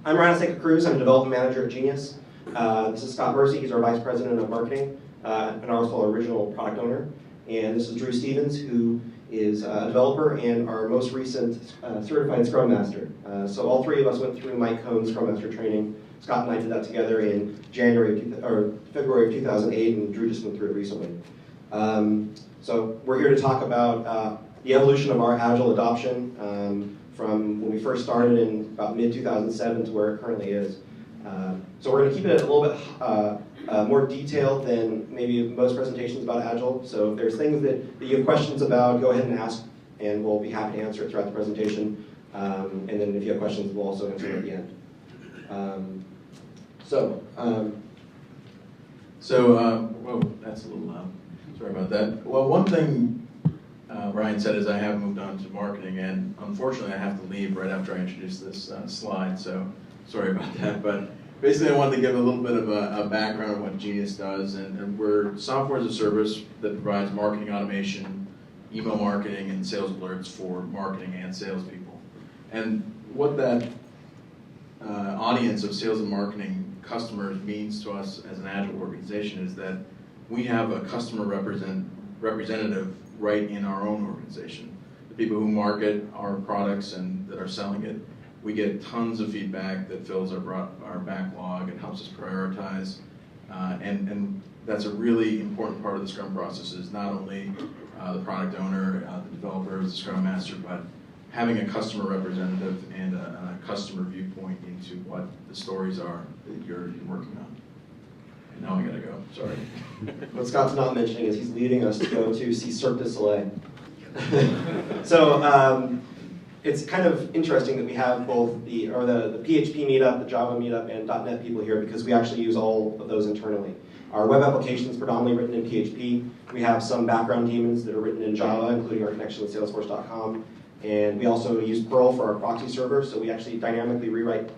I'm Ausanka-Crues. I'm a development manager at Genius. This is Scott Mersy. He's our vice president of marketing, and also our original product owner. And this is Drew Stevens, who is a developer and our most recent certified Scrum Master. So all three of us went through Mike Cohn's Scrum Master training. Scott and I did that together in February of 2008, and Drew just went through it recently. So we're here to talk about the evolution of our Agile adoption from when we first started in about mid-2007 to where it currently is. So we're going to keep it a little bit more detailed than maybe most presentations about Agile. So if there's things that you have questions about, go ahead and ask, and we'll be happy to answer it throughout the presentation. And then if you have questions, we'll also answer them at the end. Whoa, that's a little loud. Sorry about that. Well, one thing Ryan said is I have moved on to marketing, and unfortunately I have to leave right after I introduce this slide, so sorry about that. But basically I wanted to give a little bit of a background on what Genius does, and we're software as a service that provides marketing automation, email marketing, and sales alerts for marketing and salespeople. And what that audience of sales and marketing customers means to us as an Agile organization is that we have a customer representative right in our own organization. The people who market our products and that are selling it, we get tons of feedback that fills our backlog and helps us prioritize. And that's a really important part of the Scrum process, is not only the product owner, the developers, the Scrum Master, but having a customer representative and a customer viewpoint into what the stories are that you're working on. And now I gotta go, sorry. What Scott's not mentioning is he's leading us to go to see Cirque du Soleil. So it's kind of interesting that we have both the PHP meetup, the Java meetup, and .NET people here, because we actually use all of those internally. Our web application is predominantly written in PHP. We have some background daemons that are written in Java, including our connection with Salesforce.com. And we also use Perl for our proxy server, so we actually dynamically rewrite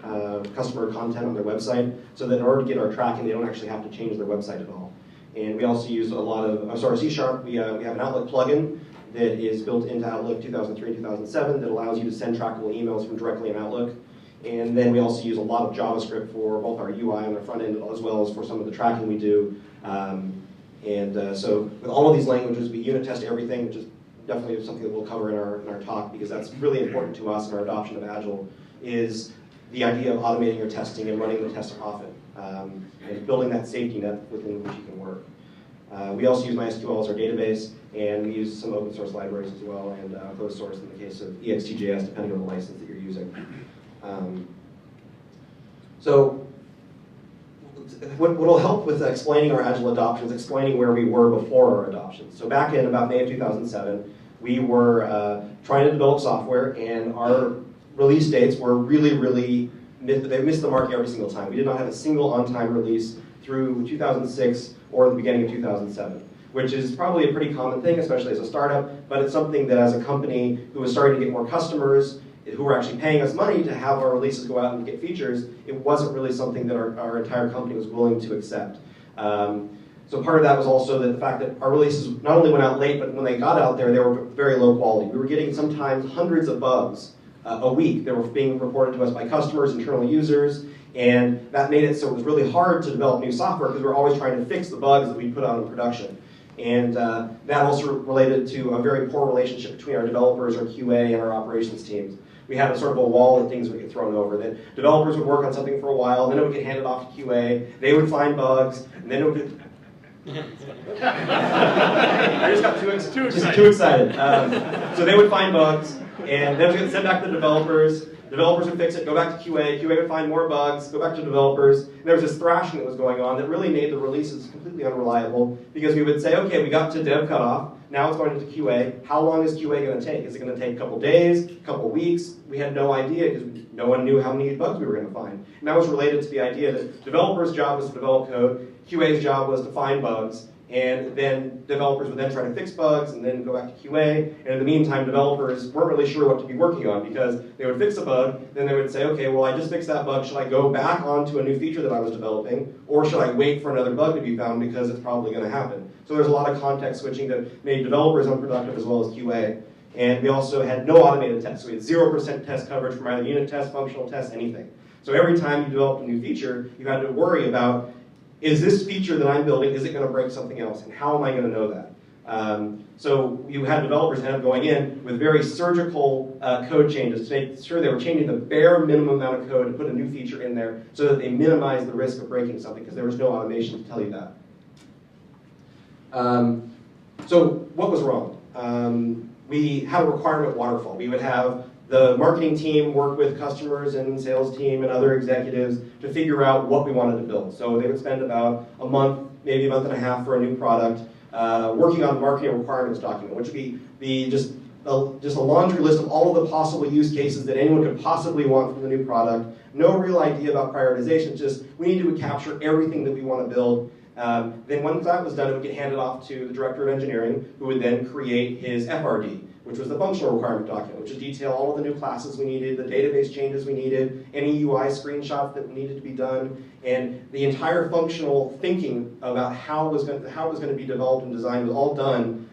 customer content on their website, so that in order to get our tracking, they don't actually have to change their website at all. And we also use a lot of, C#, we have an Outlook plugin that is built into Outlook 2003 and 2007 that allows you to send trackable emails from directly in Outlook. And then we also use a lot of JavaScript for both our UI and our front end, as well as for some of the tracking we do. So with all of these languages, we unit test everything, which is definitely something that we'll cover in our talk, because that's really important to us in our adoption of Agile, is the idea of automating your testing and running the tests often, and building that safety net within which you can work. We also use MySQL as our database, and we use some open source libraries as well, and closed source in the case of EXTJS, depending on the license that you're using. So what will help with explaining our Agile adoption is explaining where we were before our adoption. So back in about May of 2007, we were trying to develop software, and our release dates were really, they missed the mark every single time. We did not have a single on-time release through 2006 or the beginning of 2007, which is probably a pretty common thing, especially as a startup, but it's something that as a company who was starting to get more customers, who were actually paying us money to have our releases go out and get features, it wasn't really something that our entire company was willing to accept. So part of that was also the fact that our releases not only went out late, but when they got out there, they were very low quality. We were getting sometimes hundreds of bugs a week that were being reported to us by customers, internal users, and that made it so it was really hard to develop new software because we were always trying to fix the bugs that we put out in production. And that also related to a very poor relationship between our developers, our QA, and our operations teams. We had a sort of a wall of things would get thrown over, that developers would work on something for a while, then it would get handed off to QA, they would find bugs, and then it would get... I just got too excited. So they would find bugs, and then it would get sent back to the developers would fix it, go back to QA would find more bugs, go back to developers. And there was this thrashing that was going on that really made the releases completely unreliable, because we would say, okay, we got to dev cutoff, now it's going into QA. How long is QA going to take? Is it going to take a couple days, a couple weeks? We had no idea, because no one knew how many bugs we were going to find. And that was related to the idea that developers' job was to develop code, QA's job was to find bugs, and then developers would then try to fix bugs and then go back to QA. And in the meantime, developers weren't really sure what to be working on, because they would fix a bug, then they would say, okay, well, I just fixed that bug. Should I go back onto a new feature that I was developing, or should I wait for another bug to be found because it's probably going to happen? So there's a lot of context switching that made developers unproductive as well as QA. And we also had no automated tests. So we had 0% test coverage from either unit tests, functional tests, anything. So every time you developed a new feature, you had to worry about, is this feature that I'm building, is it going to break something else? And how am I going to know that? So you had developers end up going in with very surgical code changes to make sure they were changing the bare minimum amount of code to put a new feature in there so that they minimize the risk of breaking something, because there was no automation to tell you that. So what was wrong? We had a requirement waterfall. We would have the marketing team work with customers and sales team and other executives to figure out what we wanted to build. So they would spend about a month, maybe a month and a half for a new product, working on the marketing requirements document, which would be just a laundry list of all of the possible use cases that anyone could possibly want from the new product. No real idea about prioritization, just we need to capture everything that we want to build. Then once that was done, it would get handed off to the director of engineering, who would then create his FRD, which was the functional requirement document, which would detail all of the new classes we needed, the database changes we needed, any UI screenshots that needed to be done, and the entire functional thinking about how it was going to be developed and designed was all done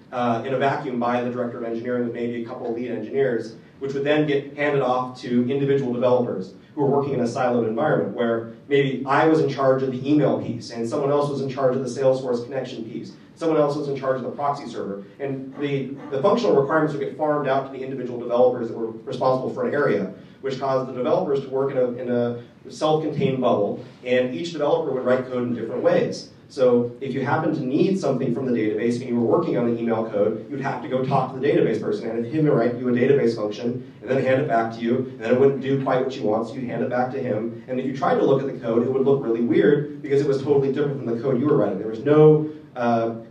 in a vacuum by the director of engineering with maybe a couple of lead engineers, which would then get handed off to individual developers who were working in a siloed environment where maybe I was in charge of the email piece and someone else was in charge of the Salesforce connection piece. Someone else was in charge of the proxy server. And the functional requirements would get farmed out to the individual developers that were responsible for an area, which caused the developers to work in a self-contained bubble, and each developer would write code in different ways. So if you happen to need something from the database and you were working on the email code, you'd have to go talk to the database person and have him write you a database function and then hand it back to you, and then it wouldn't do quite what you want, so you'd hand it back to him. And if you tried to look at the code, it would look really weird because it was totally different from the code you were writing. There was no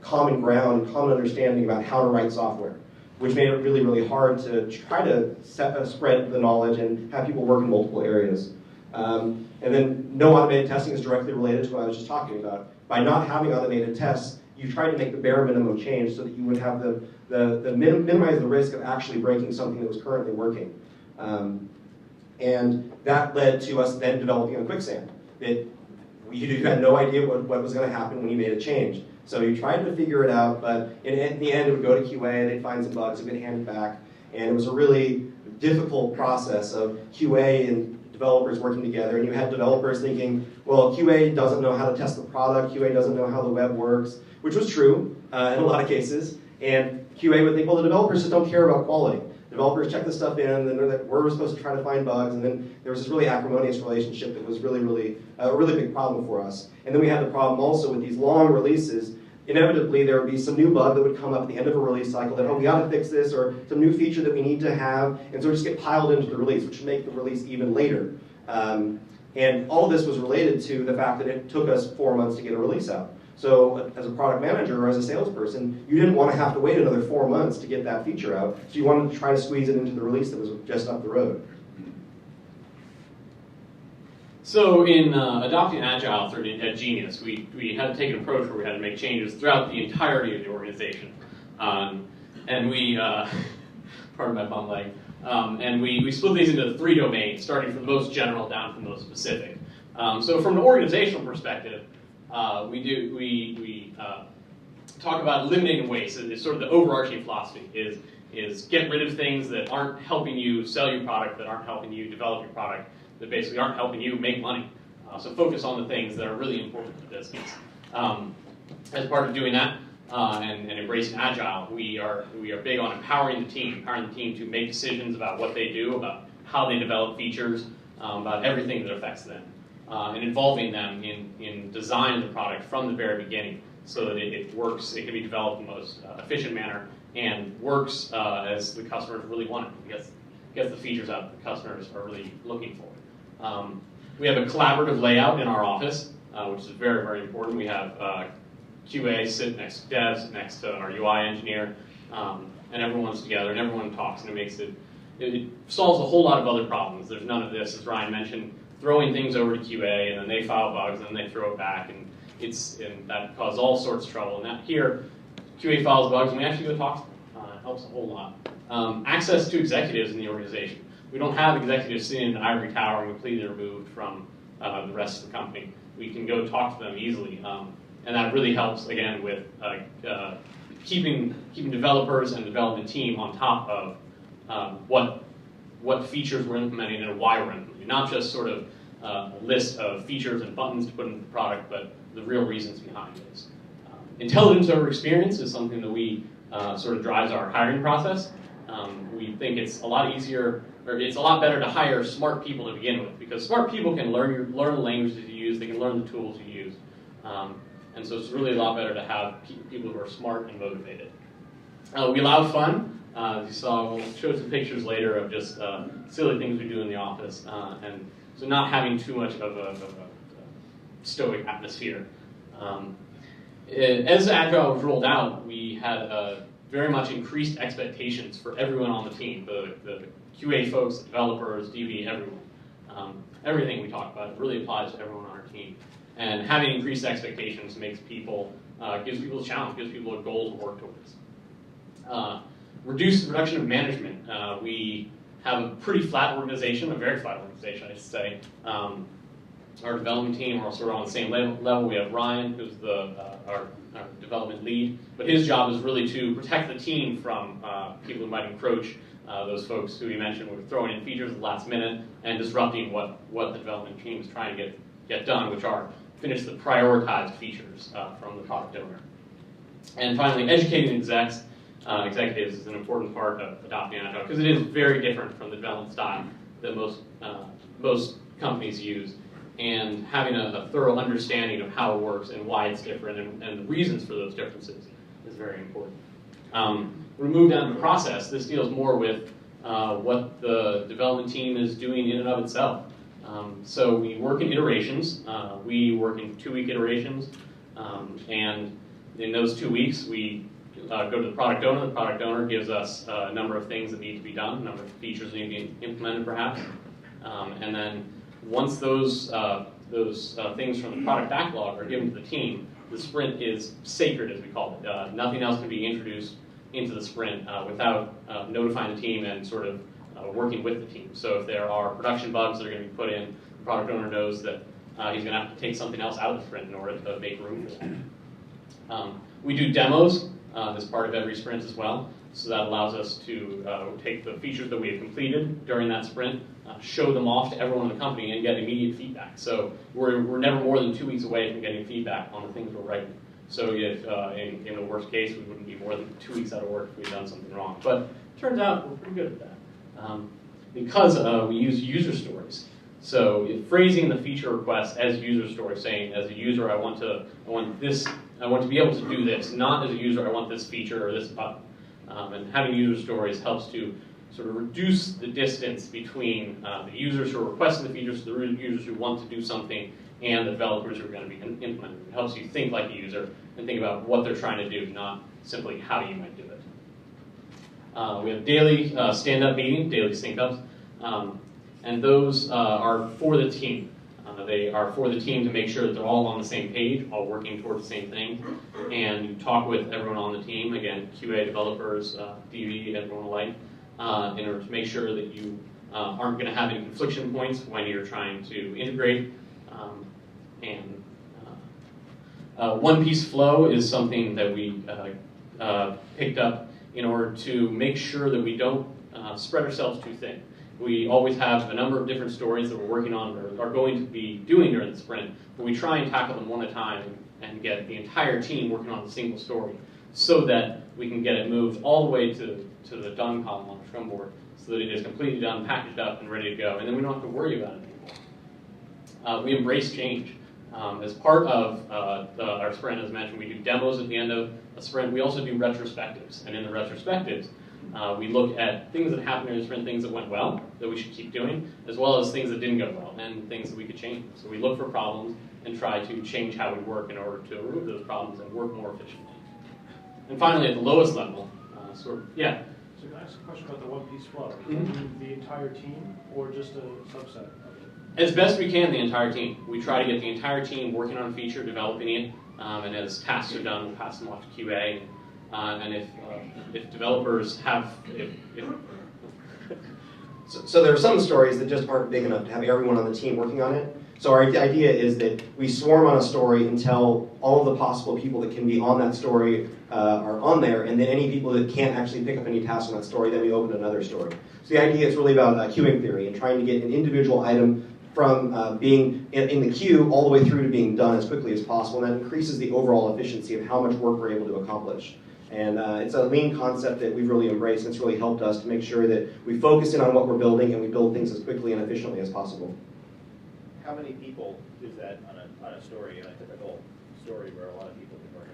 common ground, common understanding about how to write software, which made it really, really hard to try to spread the knowledge and have people work in multiple areas. And then no automated testing is directly related to what I was just talking about. By not having automated tests, you try to make the bare minimum change so that you would have minimize the risk of actually breaking something that was currently working. And that led to us then developing a quicksand. You had no idea what was going to happen when you made a change. So you tried to figure it out, but in the end it would go to QA, they'd find some bugs, it would get handed back, and it was a really difficult process of QA and developers working together, and you had developers thinking, well, QA doesn't know how to test the product, QA doesn't know how the web works, which was true in a lot of cases, and QA would think, well, the developers just don't care about quality. Developers check this stuff in, and then we're supposed to try to find bugs, and then there was this really acrimonious relationship that was really, really a really big problem for us. And then we had the problem also with these long releases. Inevitably, there would be some new bug that would come up at the end of a release cycle that, oh, we ought to fix this, or some new feature that we need to have, and so it just get piled into the release, which would make the release even later. And all this was related to the fact that it took us 4 months to get a release out. So as a product manager or as a salesperson, you didn't want to have to wait another 4 months to get that feature out, so you wanted to try to squeeze it into the release that was just up the road. So in adopting Agile at Genius, we had to take an approach where we had to make changes throughout the entirety of the organization. And we, pardon my bum leg, and we split these into 3 domains, starting from the most general down to the most specific. So from an organizational perspective, we talk about eliminating waste. It's sort of the overarching philosophy is get rid of things that aren't helping you sell your product, that aren't helping you develop your product, that basically aren't helping you make money. So focus on the things that are really important to the business. As part of doing that and embracing Agile, we are big on empowering the team to make decisions about what they do, about how they develop features, about everything that affects them, and involving them in design of the product from the very beginning so that it works, it can be developed in the most efficient manner and works as the customers really want it. Gets the features out that the customers are really looking for. We have a collaborative layout in our office, which is very, very important. We have QA sit next to devs, next to our UI engineer, and everyone's together and everyone talks, and it solves a whole lot of other problems. There's none of this, as Ryan mentioned, throwing things over to QA and then they file bugs and then they throw it back, and that causes all sorts of trouble. And that here, QA files bugs and we actually go talk to them. It helps a whole lot. Access to executives in the organization. We don't have executives sitting in an ivory tower and completely removed from the rest of the company. We can go talk to them easily, and that really helps, again, with keeping developers and the development team on top of what features we're implementing and why we're implementing. Not just sort of a list of features and buttons to put into the product, but the real reasons behind those. Intelligence over experience is something that we sort of drives our hiring process. We think it's a lot easier, or it's a lot better to hire smart people to begin with, because smart people can learn the languages you use, they can learn the tools you use. And so it's really a lot better to have people who are smart and motivated. We allow fun. You saw, we'll show some pictures later of just silly things we do in the office. And so not having too much of a stoic atmosphere. As Agile was rolled out, we had very much increased expectations for everyone on the team, the QA folks, the developers, DB, everyone. Everything we talk about really applies to everyone on our team. And having increased expectations makes people, gives people a challenge, gives people a goal to work towards. Reduction of management. We have a pretty flat organization, a very flat organization, I should say. Our development team are sort of on the same level. We have Ryan, who's our development lead, but his job is really to protect the team from people who might encroach. Those folks who we mentioned were throwing in features at the last minute and disrupting what the development team is trying to get done, which are finish the prioritized features from the product owner. And finally, educating executives is an important part of adopting Agile, because it is very different from the development style that most companies use. And having a thorough understanding of how it works and why it's different and the reasons for those differences is very important. When we move down to the process, this deals more with what the development team is doing in and of itself. So we work in iterations. We work in 2-week iterations. And in those 2 weeks, we go to the product owner. The product owner gives us a number of things that need to be done, a number of features that need to be implemented, perhaps. And then once those things from the product backlog are given to the team, the sprint is sacred, as we call it. Nothing else can be introduced into the sprint without notifying the team and sort of working with the team. So if there are production bugs that are going to be put in, the product owner knows that he's going to have to take something else out of the sprint in order to make room for that. We do demos as part of every sprint as well. So that allows us to take the features that we have completed during that sprint, show them off to everyone in the company, and get immediate feedback. So we're never more than 2 weeks away from getting feedback on the things we're writing. So if in the worst case, we wouldn't be more than 2 weeks out of work if we'd done something wrong. But it turns out we're pretty good at that because we use user stories. So phrasing the feature request as user stories, saying as a user, I want to be able to do this. Not as a user, I want this feature or this button. And having user stories helps to sort of reduce the distance between the users who are requesting the features, the users who want to do something, and the developers who are going to be implementing. It helps you think like a user and think about what they're trying to do, not simply how you might do it. We have daily stand-up meetings, daily sync-ups, and those are for the team. They are for the team to make sure that they're all on the same page, all working towards the same thing. And you talk with everyone on the team, again, QA, developers, DB, everyone alike, in order to make sure that you aren't going to have any confliction points when you're trying to integrate. One-piece flow is something that we picked up in order to make sure that we don't spread ourselves too thin. We always have a number of different stories that we're working on or are going to be doing during the sprint, but we try and tackle them one at a time and get the entire team working on a single story so that we can get it moved all the way to the done column on the Scrum Board so that it is completely done, packaged up, and ready to go. And then we don't have to worry about it anymore. We embrace change. As part of our sprint, as mentioned, we do demos at the end of a sprint. We also do retrospectives. And in the retrospectives, we look at things that happened in the sprint, things that went well, that we should keep doing, as well as things that didn't go well, and things that we could change. So we look for problems and try to change how we work in order to remove those problems and work more efficiently. And finally, at the lowest level, yeah? So can I ask a question about the one-piece flow? Mm-hmm. The entire team, or just a subset of it? As best we can, the entire team. We try to get the entire team working on a feature, developing it, and as tasks are done, we'll pass them off to QA. And if developers have... So there are some stories that just aren't big enough to have everyone on the team working on it. So our idea is that we swarm on a story until all of the possible people that can be on that story are on there, and then any people that can't actually pick up any tasks on that story, then we open another story. So the idea is really about queuing theory and trying to get an individual item from being in the queue all the way through to being done as quickly as possible, and that increases the overall efficiency of how much work we're able to accomplish. And it's a lean concept that we've really embraced, and it's really helped us to make sure that we focus in on what we're building and we build things as quickly and efficiently as possible. How many people is that on a story, on a typical story where a lot of people can work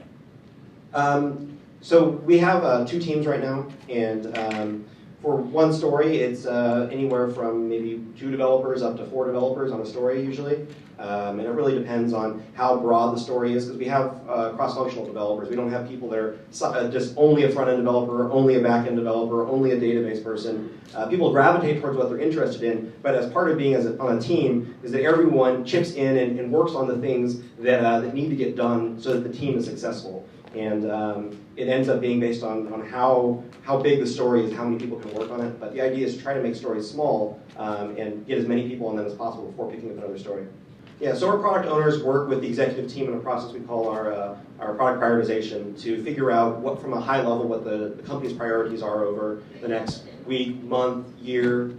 on? So we have 2 teams right now, and for one story, it's anywhere from maybe 2 developers up to 4 developers on a story usually. And it really depends on how broad the story is, because we have cross-functional developers. We don't have people that are just only a front-end developer, only a back-end developer, only a database person. People gravitate towards what they're interested in, but as part of being on a team is that everyone chips in and works on the things that need to get done so that the team is successful. And it ends up being based on how big the story is, how many people can work on it. But the idea is to try to make stories small and get as many people on them as possible before picking up another story. Yeah, so our product owners work with the executive team in a process we call our product prioritization to figure out what, from a high level, what the company's priorities are over the next week, month, year,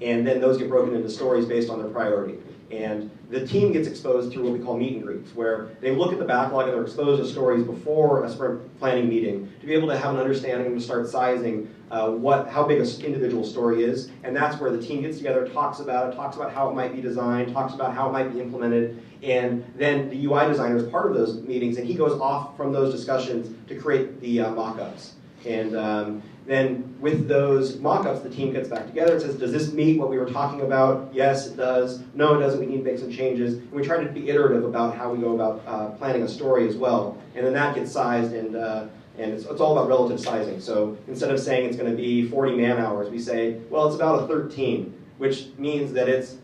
and then those get broken into stories based on their priority. And the team gets exposed through what we call meet and greets, where they look at the backlog and they're exposed to stories before a sprint planning meeting to be able to have an understanding and to start sizing how big an individual story is. And that's where the team gets together, talks about how it might be designed, talks about how it might be implemented, and then the UI designer is part of those meetings, and he goes off from those discussions to create the mock-ups. And then with those mock-ups, the team gets back together and says, does this meet what we were talking about? Yes, it does. No, it doesn't. We need to make some changes. And we try to be iterative about how we go about planning a story as well. And then that gets sized, and it's all about relative sizing. So instead of saying it's going to be 40 man-hours, we say, well, it's about a 13, which means that it's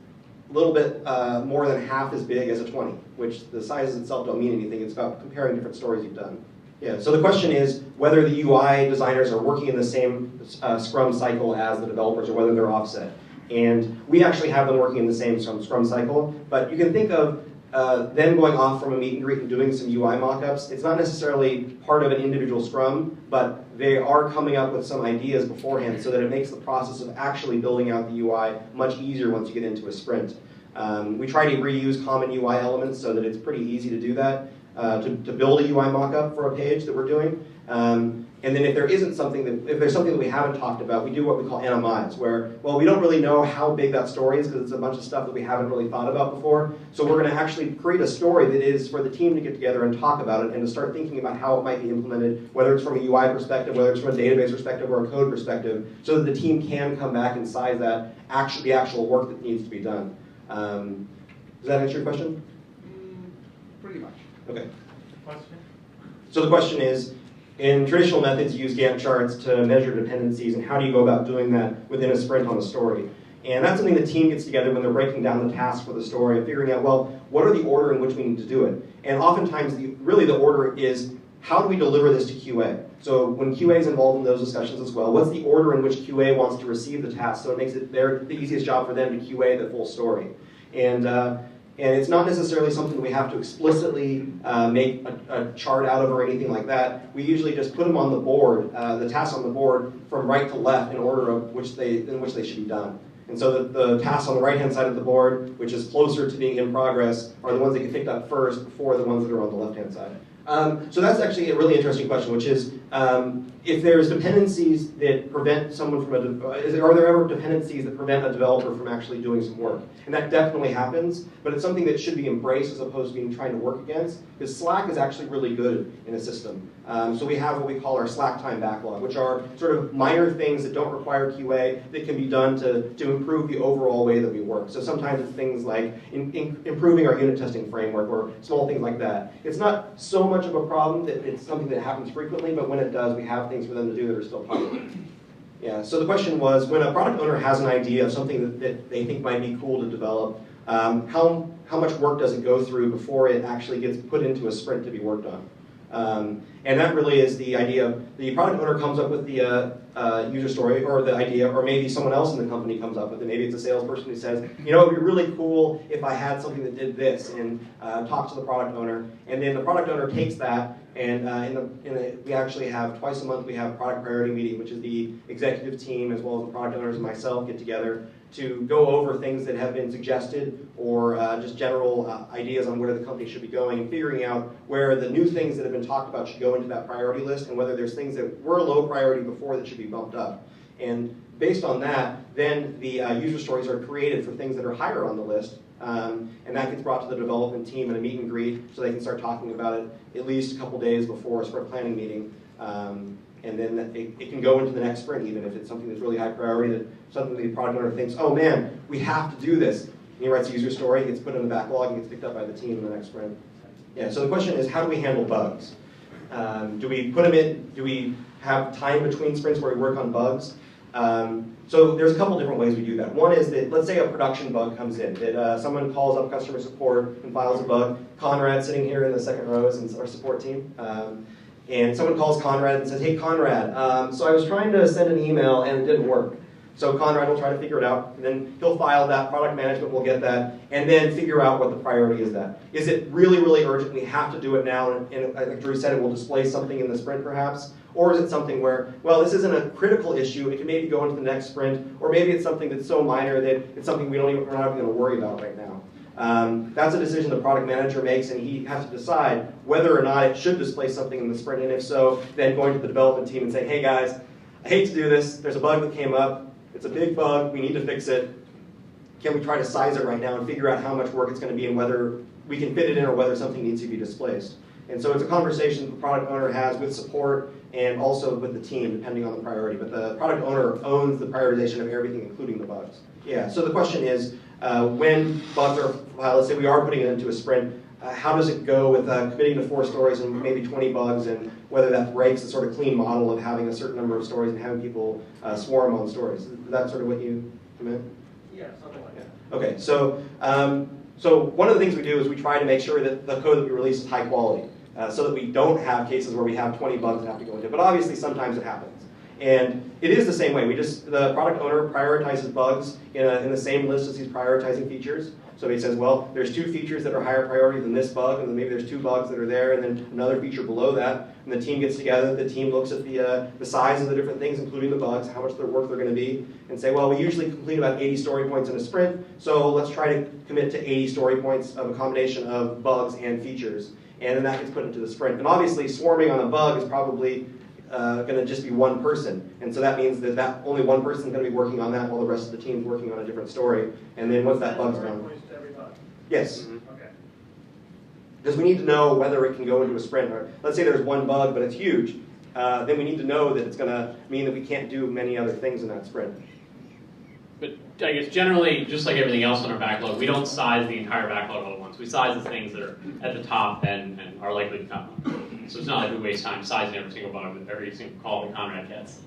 a little bit more than half as big as a 20, which the sizes itself don't mean anything. It's about comparing different stories you've done. Yeah, so the question is whether the UI designers are working in the same Scrum cycle as the developers or whether they're offset. And we actually have them working in the same Scrum cycle, but you can think of them going off from a meet and greet and doing some UI mockups. It's not necessarily part of an individual Scrum, but they are coming up with some ideas beforehand so that it makes the process of actually building out the UI much easier once you get into a sprint. We try to reuse common UI elements so that it's pretty easy to do that. To build a UI mockup for a page that we're doing. And then if there's something that we haven't talked about, we do what we call NMIs, where, well, we don't really know how big that story is because it's a bunch of stuff that we haven't really thought about before. So we're going to actually create a story that is for the team to get together and talk about it and to start thinking about how it might be implemented, whether it's from a UI perspective, whether it's from a database perspective or a code perspective, so that the team can come back and size that, the actual work that needs to be done. Does that answer your question? Pretty much. Okay. Question? So the question is, in traditional methods, you use Gantt charts to measure dependencies, and how do you go about doing that within a sprint on a story? And that's something the team gets together when they're breaking down the tasks for the story and figuring out, well, what are the order in which we need to do it? And oftentimes, really the order is, how do we deliver this to QA? So when QA is involved in those discussions as well, what's the order in which QA wants to receive the task so it makes it the easiest job for them to QA the full story? And it's not necessarily something we have to explicitly make a chart out of or anything like that. We usually just put them on the board, the tasks on the board, from right to left in order of in which they should be done. And so the tasks on the right-hand side of the board, which is closer to being in progress, are the ones that get picked up first before the ones that are on the left-hand side. So that's actually a really interesting question, which is, if there's dependencies that prevent someone from are there ever dependencies that prevent a developer from actually doing some work? And that definitely happens, but it's something that should be embraced as opposed to being trying to work against, because Slack is actually really good in a system. So we have what we call our Slack time backlog, which are sort of minor things that don't require QA that can be done to improve the overall way that we work. So sometimes it's things like improving our unit testing framework or small things like that. It's not so much of a problem that it's something that happens frequently, but when it does, we have things for them to do that are still popular. Yeah, so the question was, when a product owner has an idea of something that they think might be cool to develop, how much work does it go through before it actually gets put into a sprint to be worked on? And that really is the idea. The product owner comes up with the user story or the idea, or maybe someone else in the company comes up with it. Maybe it's a salesperson who says, you know, it would be really cool if I had something that did this, and talks to the product owner. And then the product owner takes that, and we actually have twice a month we have a product priority meeting, which is the executive team as well as the product owners and myself get together, to go over things that have been suggested or just general ideas on where the company should be going, and figuring out where the new things that have been talked about should go into that priority list, and whether there's things that were low priority before that should be bumped up. And based on that, then the user stories are created for things that are higher on the list, and that gets brought to the development team in a meet and greet so they can start talking about it at least a couple days before a sprint planning meeting. And then it can go into the next sprint, even if it's something that's really high priority, that something the product owner thinks, oh man, we have to do this. And he writes a user story, gets put in the backlog, and gets picked up by the team in the next sprint. Yeah, so the question is, how do we handle bugs? Do we put them in, do we have time between sprints where we work on bugs? So there's a couple different ways we do that. One is that, let's say a production bug comes in, that someone calls up customer support and files a bug. Conrad, sitting here in the second row, is our support team. And someone calls Conrad and says, hey Conrad, so I was trying to send an email and it didn't work. So Conrad will try to figure it out, and then he'll file that, product management will get that, and then figure out what the priority is that. Is it really, really urgent, we have to do it now, and like Drew said, it will display something in the sprint perhaps? Or is it something where, well, this isn't a critical issue, it can maybe go into the next sprint, or maybe it's something that's so minor that it's something we're not even going to worry about right now. That's a decision the product manager makes, and he has to decide whether or not it should display something in the sprint, and if so, then going to the development team and saying, hey guys, I hate to do this, there's a bug that came up, it's a big bug, we need to fix it. Can we try to size it right now and figure out how much work it's going to be and whether we can fit it in or whether something needs to be displaced? And so it's a conversation the product owner has with support and also with the team, depending on the priority. But the product owner owns the prioritization of everything, including the bugs. Yeah, so the question is, when bugs are filed, let's say we are putting it into a sprint, how does it go with committing to 4 stories and maybe 20 bugs, and whether that breaks the sort of clean model of having a certain number of stories and having people swarm on stories? Is that sort of what you meant? Yeah, something like that. Okay, so so one of the things we do is we try to make sure that the code that we release is high quality, so that we don't have cases where we have 20 bugs that have to go into it. But obviously, sometimes it happens. And it is the same way. The product owner prioritizes bugs in the same list as he's prioritizing features. So he says, well, there's 2 features that are higher priority than this bug, and then maybe there's 2 bugs that are there, and then another feature below that. And the team gets together, the team looks at the size of the different things, including the bugs, how much of their work they're going to be, and say, well, we usually complete about 80 story points in a sprint, so let's try to commit to 80 story points of a combination of bugs and features. And then that gets put into the sprint. And obviously, swarming on a bug is probably going to just be one person. And so that means that only one person is going to be working on that while the rest of the team's working on a different story. And then once that bug's done. To every bug. Yes. Mm-hmm. Okay. Because we need to know whether it can go into a sprint. Or let's say there's one bug, but it's huge. Then we need to know that it's going to mean that we can't do many other things in that sprint. But I guess generally, just like everything else on our backlog, we don't size the entire backlog all at once. We size the things that are at the top and are likely to come up. So it's not like we waste time sizing every single bug with every single call that Conrad gets.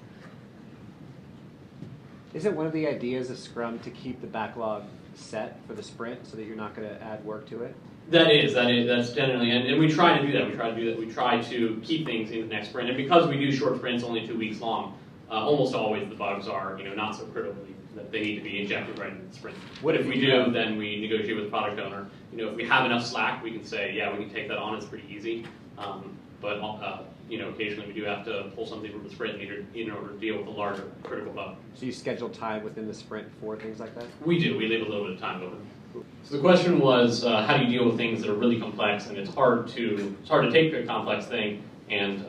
Isn't one of the ideas of Scrum to keep the backlog set for the sprint so that you're not going to add work to it? That's generally, and we try to do that. We try to keep things in the next sprint. And because we do short sprints, only 2 weeks long, almost always the bugs are not so critical that they need to be injected right into the sprint. What if we do, then we negotiate with the product owner. If we have enough slack, we can say, yeah, we can take that on. It's pretty easy. But occasionally we do have to pull something from the sprint in order to deal with a larger critical bug. So you schedule time within the sprint for things like that? We do. We leave a little bit of time open. So the question was, how do you deal with things that are really complex, and it's hard to take a complex thing and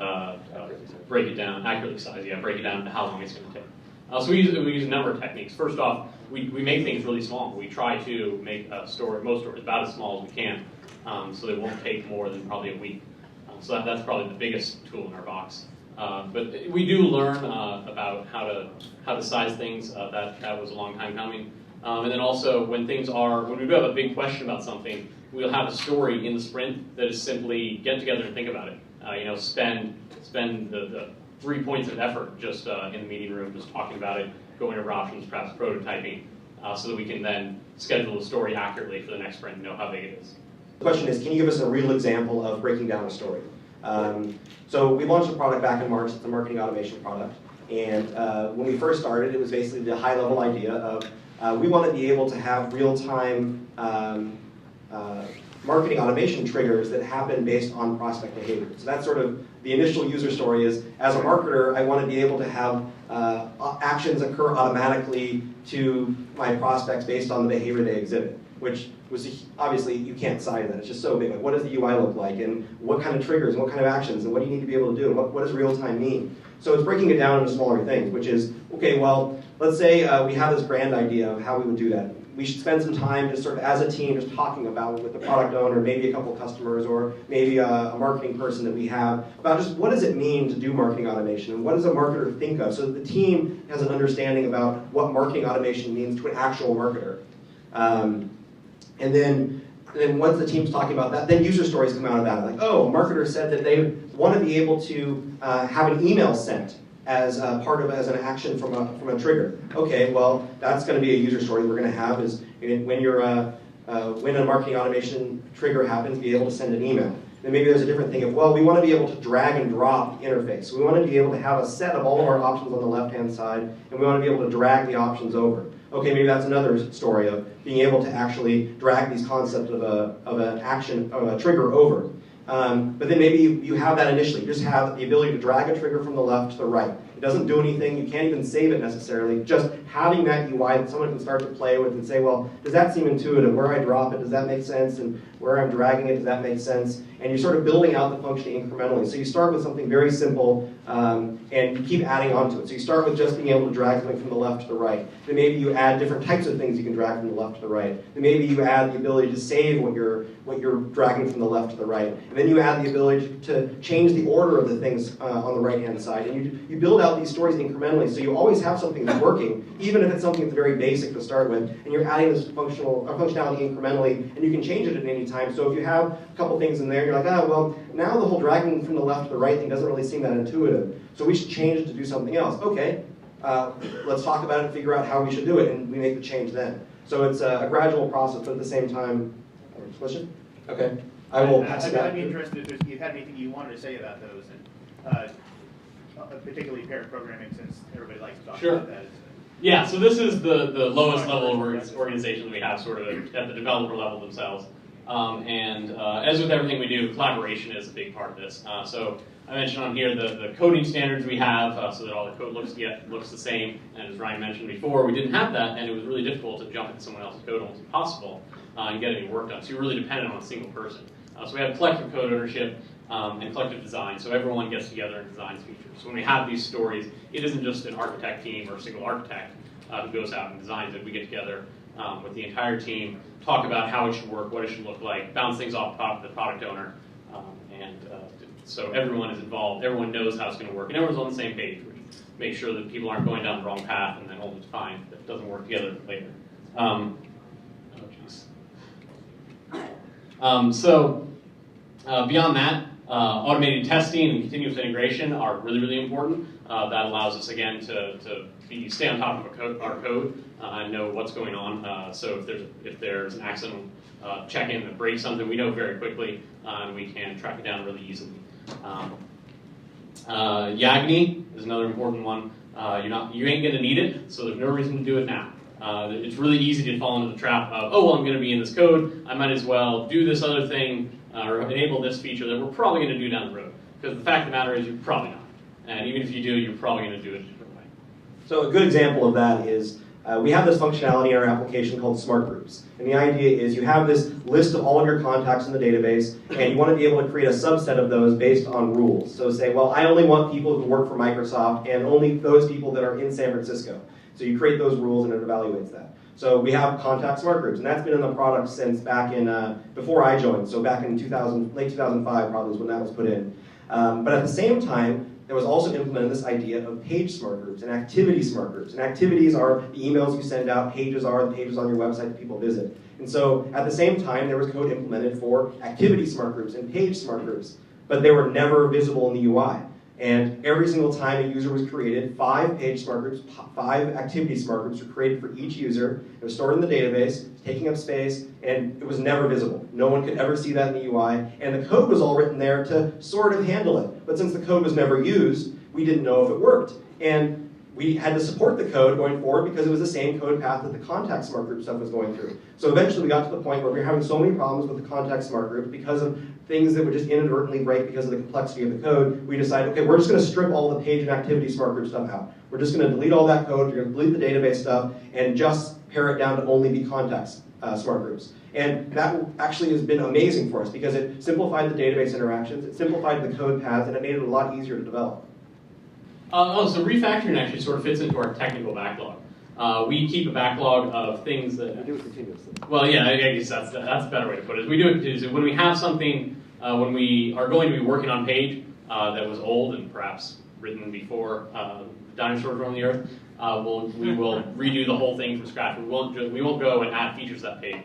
break it down, accurately size, break it down into how long it's going to take. So we use a number of techniques. First off, we make things really small. We try to make most stories about as small as we can, so they won't take more than probably a week. So that's probably the biggest tool in our box. But we do learn about how to size things. That was a long time coming. And then also when we do have a big question about something, we'll have a story in the sprint that is simply get together and think about it. Spend the 3 points of effort just in the meeting room, just talking about it, going over options, perhaps prototyping, so that we can then schedule the story accurately for the next sprint and know how big it is. The question is, can you give us a real example of breaking down a story? So we launched a product back in March. It's a marketing automation product. And when we first started, it was basically the high-level idea of we want to be able to have real-time marketing automation triggers that happen based on prospect behavior. So that's sort of the initial user story is, as a marketer, I want to be able to have actions occur automatically to my prospects based on the behavior they exhibit, which was obviously you can't size that. It's just so big. Like, what does the UI look like, and what kind of triggers, and what kind of actions, and what do you need to be able to do, and what does real time mean? So it's breaking it down into smaller things, which is, okay, well, let's say we have this grand idea of how we would do that. We should spend some time just sort of as a team just talking about it with the product owner, maybe a couple customers, or maybe a marketing person that we have, about just what does it mean to do marketing automation, and what does a marketer think of, so that the team has an understanding about what marketing automation means to an actual marketer. And then once the team's talking about that, then user stories come out of that. Like, oh, a marketer said that they want to be able to have an email sent as as an action from a trigger. Okay, well, that's going to be a user story we're going to have is when a marketing automation trigger happens, be able to send an email. Then maybe there's a different thing of, well, we want to be able to drag and drop the interface. So we want to be able to have a set of all of our options on the left-hand side, and we want to be able to drag the options over. Okay, maybe that's another story of being able to actually drag these concepts of an action, of a trigger over. But then maybe you have that initially. You just have the ability to drag a trigger from the left to the right. It doesn't do anything. You can't even save it necessarily. Just having that UI that someone can start to play with and say, well, does that seem intuitive? Where I drop it, does that make sense? And where I'm dragging it, does that make sense? And you're sort of building out the functioning incrementally. So you start with something very simple, and you keep adding onto it. So you start with just being able to drag something from the left to the right. Then maybe you add different types of things you can drag from the left to the right. Then maybe you add the ability to save what you're dragging from the left to the right. And then you add the ability to change the order of the things on the right-hand side. And you build out these stories incrementally, so you always have something that's working, even if it's something that's very basic to start with, and you're adding this functionality incrementally, and you can change it at any time. So if you have a couple things in there, you're like, well, now the whole dragging from the left to the right thing doesn't really seem that intuitive, so we should change it to do something else. Okay, let's talk about it and figure out how we should do it, and we make the change then. So it's a gradual process, but at the same time, question? Okay, I will pass it out. I'd be interested if you had anything you wanted to say about those, and particularly paired programming, since everybody likes to talk about that. Yeah, so this is the lowest level of organization we have, sort of at the developer level themselves. As with everything we do, collaboration is a big part of this. So I mentioned on here the coding standards we have, so that all the code looks the same. And as Ryan mentioned before, we didn't have that, and it was really difficult to jump into someone else's code, almost impossible, and get any work done. So you're really dependent on a single person. So we have collective code ownership and collective design, so everyone gets together and designs features. So when we have these stories, it isn't just an architect team or a single architect who goes out and designs it. We get together with the entire team, talk about how it should work, what it should look like, bounce things off the product owner, so everyone is involved, everyone knows how it's going to work, and everyone's on the same page, which makes sure that people aren't going down the wrong path and then only to find that it doesn't work together later. Beyond that, automated testing and continuous integration are really, really important. That allows us, again, to stay on top of our code and know what's going on. So if there's an accident check-in that breaks something, we know very quickly, and we can track it down really easily. Yagni is another important one. You ain't going to need it, so there's no reason to do it now. It's really easy to fall into the trap of, oh, well, I'm going to be in this code, I might as well do this other thing or enable this feature that we're probably going to do down the road. Because the fact of the matter is you're probably not. And even if you do, you're probably going to do it a different way. So a good example of that is we have this functionality in our application called Smart Groups. And the idea is you have this list of all of your contacts in the database, and you want to be able to create a subset of those based on rules. So say, well, I only want people who work for Microsoft and only those people that are in San Francisco. So you create those rules and it evaluates that. So we have contact smart groups, and that's been in the product since back in, before I joined, so back in late 2005 probably was when that was put in. But at the same time, there was also implemented this idea of page smart groups and activity smart groups. And activities are the emails you send out, pages are the pages on your website that people visit. And so at the same time, there was code implemented for activity smart groups and page smart groups, but they were never visible in the UI. And every single time a user was created, 5 page smart groups, 5 activity smart groups were created for each user. It was stored in the database, taking up space, and it was never visible. No one could ever see that in the UI, and the code was all written there to sort of handle it. But since the code was never used, we didn't know if it worked. And we had to support the code going forward because it was the same code path that the contact smart group stuff was going through. So eventually we got to the point where we were having so many problems with the contact smart group because of things that would just inadvertently break because of the complexity of the code, we decided, okay, we're just going to strip all the page and activity smart group stuff out. We're just going to delete all that code, we're going to delete the database stuff, and just pare it down to only be context smart groups. And that actually has been amazing for us because it simplified the database interactions, it simplified the code paths, and it made it a lot easier to develop. So refactoring actually sort of fits into our technical backlog. We keep a backlog of things that... We do it continuously. Well, yeah, I guess that's a better way to put it. We do it is when we have something, when we are going to be working on page that was old and perhaps written before dinosaurs roamed the earth, we will redo the whole thing from scratch. We won't go and add features to that page.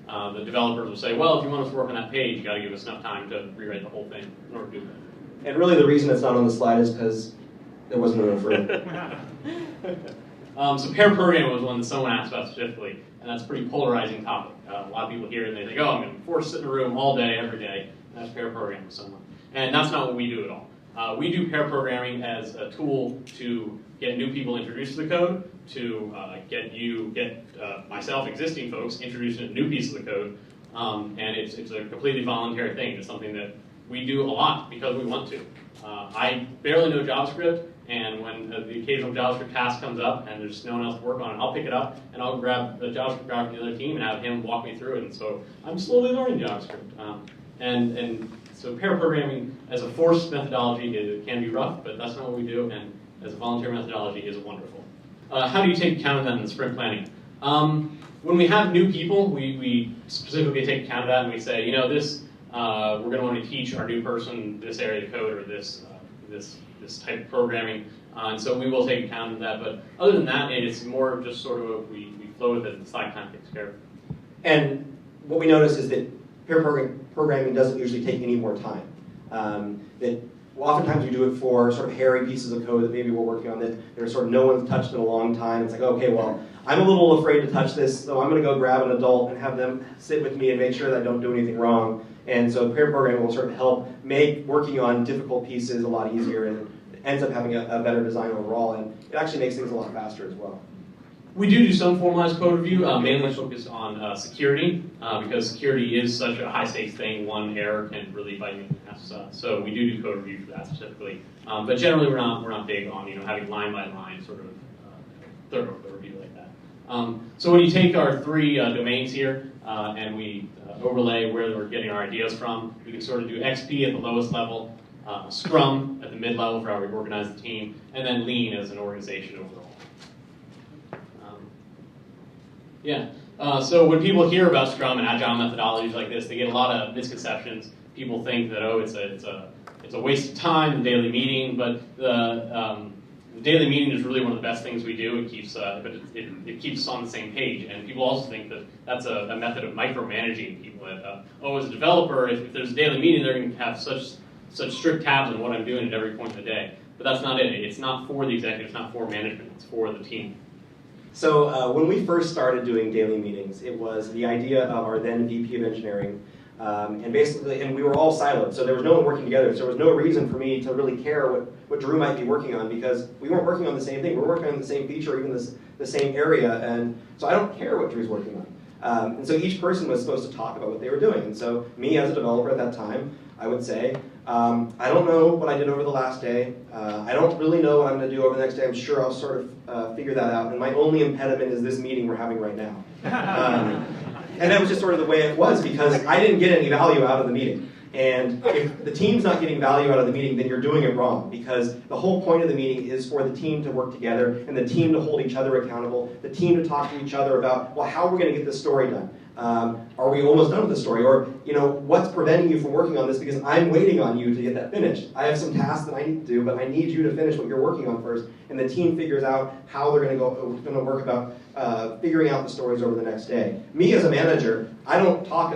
The developers will say, well, if you want us to work on that page, you got to give us enough time to rewrite the whole thing in order to do that. And really the reason it's not on the slide is because there wasn't enough room. So pair programming was one that someone asked about specifically, and that's a pretty polarizing topic. A lot of people hear it and they think, oh, I'm going to be forced to sit in a room all day, every day, and that's pair programming with someone. And that's not what we do at all. We do pair programming as a tool to get new people introduced to the code, to get myself, existing folks, introduced to a new piece of the code, and it's a completely voluntary thing. It's something that we do a lot because we want to. I barely know JavaScript, and when the occasional JavaScript task comes up and there's no one else to work on it, I'll pick it up and I'll grab the JavaScript guy from the other team and have him walk me through it. And so I'm slowly learning JavaScript. And so pair programming as a forced methodology, it can be rough, but that's not what we do. And as a volunteer methodology, is wonderful. How do you take account of that in sprint planning? When we have new people, we specifically take account of that and we say, you know, this we're going to want to teach our new person this area of code or this type of programming, and so we will take account of that. But other than that, it's more of just sort of we flow with it, and slack time takes care of it. And what we notice is that pair programming doesn't usually take any more time. Oftentimes we do it for sort of hairy pieces of code that maybe we're working on that there's sort of no one's touched in a long time. It's like, okay, well, I'm a little afraid to touch this, so I'm going to go grab an adult and have them sit with me and make sure that I don't do anything wrong. And so pair programming will sort of help make working on difficult pieces a lot easier and ends up having a better design overall. And it actually makes things a lot faster as well. We do some formalized code review, mainly focused on security, because security is such a high-stakes thing. One error can really bite you in the ass. So we do code review for that specifically. But generally, we're not big on having line-by-line sort of thorough review like that. So when you take our three domains here and we overlay where we're getting our ideas from, we can sort of do XP at the lowest level, Scrum at the mid-level for how we organize the team, and then Lean as an organization overall. So when people hear about Scrum and Agile methodologies like this, they get a lot of misconceptions. People think that, oh, it's a waste of time, the daily meeting, but the daily meeting is really one of the best things we do. It keeps us on the same page, and people also think that that's a method of micromanaging people. That as a developer, if there's a daily meeting, they're going to have such strict tabs on what I'm doing at every point of the day. But that's not it. It's not for the executive. It's not for management. It's for the team. So when we first started doing daily meetings, it was the idea of our then VP of engineering, and we were all siloed, so there was no one working together. So there was no reason for me to really care what Drew might be working on because we weren't working on the same thing. We were working on the same feature, even the same area, and so I don't care what Drew's working on. And so each person was supposed to talk about what they were doing. And so me as a developer at that time, I would say, I don't know what I did over the last day. I don't really know what I'm going to do over the next day. I'm sure I'll sort of figure that out. And my only impediment is this meeting we're having right now. And that was just sort of the way it was because I didn't get any value out of the meeting. And if the team's not getting value out of the meeting, then you're doing it wrong because the whole point of the meeting is for the team to work together and the team to hold each other accountable, the team to talk to each other about, well, how are we going to get this story done? Are we almost done with the story? Or, what's preventing you from working on this because I'm waiting on you to get that finished. I have some tasks that I need to do, but I need you to finish what you're working on first. And the team figures out how they're going to work about figuring out the stories over the next day. Me as a manager, I don't talk,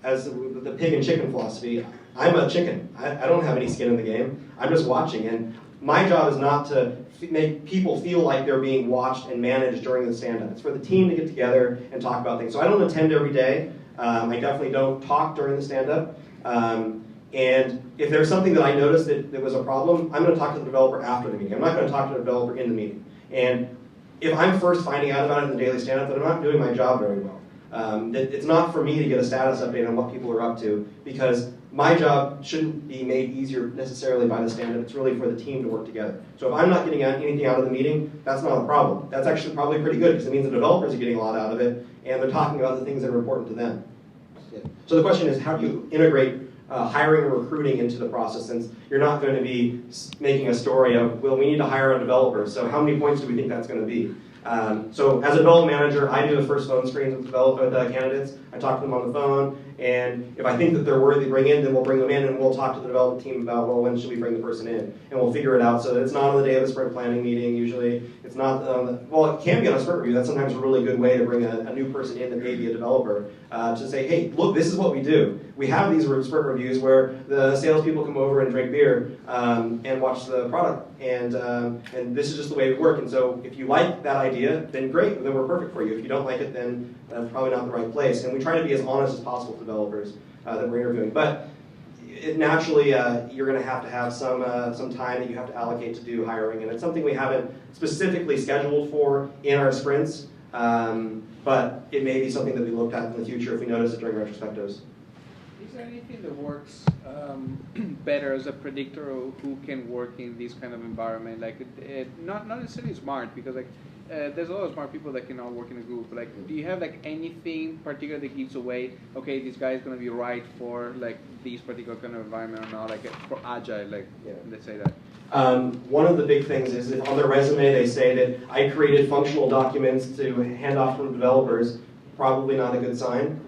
as the pig and chicken philosophy, I'm a chicken. I don't have any skin in the game. I'm just watching. And my job is not to make people feel like they're being watched and managed during the stand-up. It's for the team to get together and talk about things. So I don't attend every day. I definitely don't talk during the stand-up. And if there's something that I notice that was a problem, I'm going to talk to the developer after the meeting. I'm not going to talk to the developer in the meeting. And if I'm first finding out about it in the daily stand-up, then I'm not doing my job very well. It's not for me to get a status update on what people are up to because my job shouldn't be made easier necessarily by the stand-up. It's really for the team to work together. So if I'm not getting anything out of the meeting, that's not a problem. That's actually probably pretty good because it means the developers are getting a lot out of it and they're talking about the things that are important to them. So the question is, how do you integrate hiring and recruiting into the process, since you're not going to be making a story of, well, we need to hire a developer, so how many points do we think that's going to be? So as a development manager, I do the first phone screens with candidates. I talk to them on the phone, and if I think that they're worthy to bring in, then we'll bring them in, and we'll talk to the development team about, well, when should we bring the person in? And we'll figure it out so that it's not on the day of the sprint planning meeting, usually. It's not, well, it can be on a sprint review. That's sometimes a really good way to bring a new person in that may be a developer to say, hey, look, this is what we do. We have these sprint reviews where the salespeople come over and drink beer and watch the product. And this is just the way we work. And so if you like that idea, then great, then we're perfect for you. If you don't like it, then that's probably not the right place. And we try to be as honest as possible to developers that we're interviewing. But naturally, you're going to have some time that you have to allocate to do hiring. And it's something we haven't specifically scheduled for in our sprints. But it may be something that we look at in the future if we notice it during retrospectives. Is there anything that works better as a predictor of who can work in this kind of environment? Like, not necessarily smart, because like there's a lot of smart people that can all work in a group. Like, do you have like anything particular that gives away, okay, this guy is going to be right for like this particular kind of environment or not? Like for Agile, like let's say that. One of the big things is if on their resume they say that I created functional documents to hand off from developers, probably not a good sign.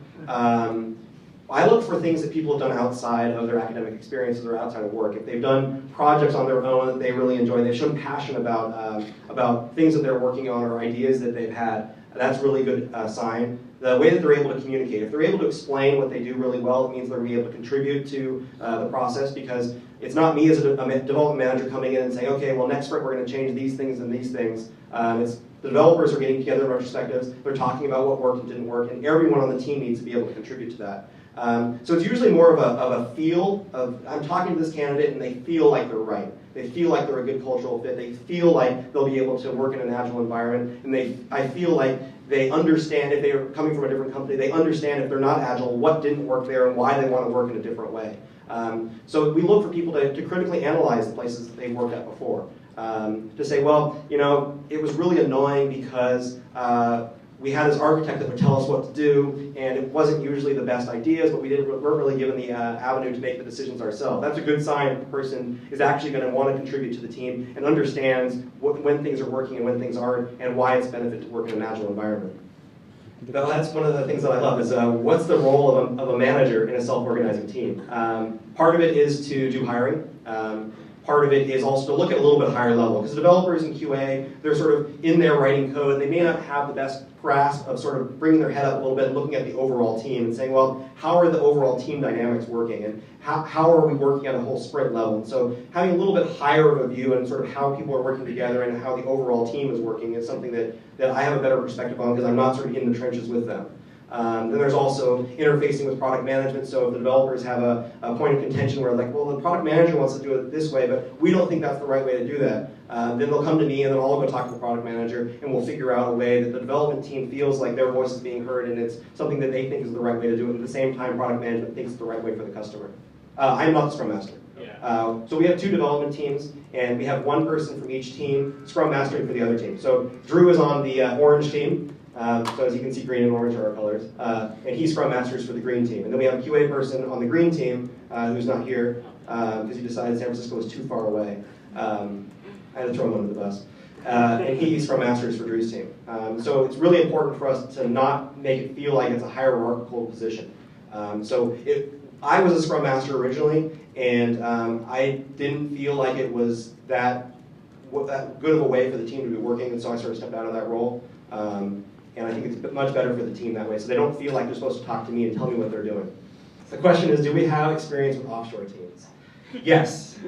I look for things that people have done outside of their academic experiences or outside of work. If they've done projects on their own that they really enjoy, they've shown passion about things that they're working on or ideas that they've had, that's a really good sign. The way that they're able to communicate. If they're able to explain what they do really well, it means they're going to be able to contribute to the process, because it's not me as a development manager coming in and saying, okay, well, next sprint we're going to change these things and these things. It's the developers are getting together in retrospectives, they're talking about what worked and didn't work, and everyone on the team needs to be able to contribute to that. So it's usually more of a feel of, I'm talking to this candidate and they feel like they're right. They feel like they're a good cultural fit. They feel like they'll be able to work in an agile environment. And I feel like they understand, if they are coming from a different company, they understand if they're not agile, what didn't work there and why they want to work in a different way. So we look for people to critically analyze the places that they've worked at before. To say, well, you know, it was really annoying because we had this architect that would tell us what to do, and it wasn't usually the best ideas, but weren't really given the avenue to make the decisions ourselves. That's a good sign the person is actually going to want to contribute to the team and understands when things are working and when things aren't, and why it's a benefit to work in an agile environment. Now, that's one of the things that I love is what's the role of a manager in a self-organizing team? Part of it is to do hiring. Part of it is also to look at a little bit higher level, because developers in QA, they're sort of in there writing code. They may not have the best grasp of sort of bringing their head up a little bit and looking at the overall team and saying, well, how are the overall team dynamics working, and how are we working at a whole sprint level? And so having a little bit higher of a view and sort of how people are working together and how the overall team is working is something that I have a better perspective on, because I'm not sort of in the trenches with them. Then there's also interfacing with product management. So if the developers have a point of contention where like, well, the product manager wants to do it this way, but we don't think that's the right way to do that, then they'll come to me and then I'll go talk to the product manager and we'll figure out a way that the development team feels like their voice is being heard and it's something that they think is the right way to do it. At the same time, product management thinks it's the right way for the customer. I'm not the Scrum Master. Yeah. So we have 2 development teams, and we have 1 person from each team Scrum Mastering for the other team. So Drew is on the orange team. So as you can see, green and orange are our colors. And he Scrum Masters for the green team. And then we have a QA person on the green team who's not here because he decided San Francisco was too far away. I had to throw him under the bus. And he Scrum Masters for Drew's team. So it's really important for us to not make it feel like it's a hierarchical position. I was a Scrum Master originally, and I didn't feel like it was that good of a way for the team to be working, and so I sort of stepped out of that role. And I think it's much better for the team that way, so they don't feel like they're supposed to talk to me and tell me what they're doing. The question is, do we have experience with offshore teams? Yes.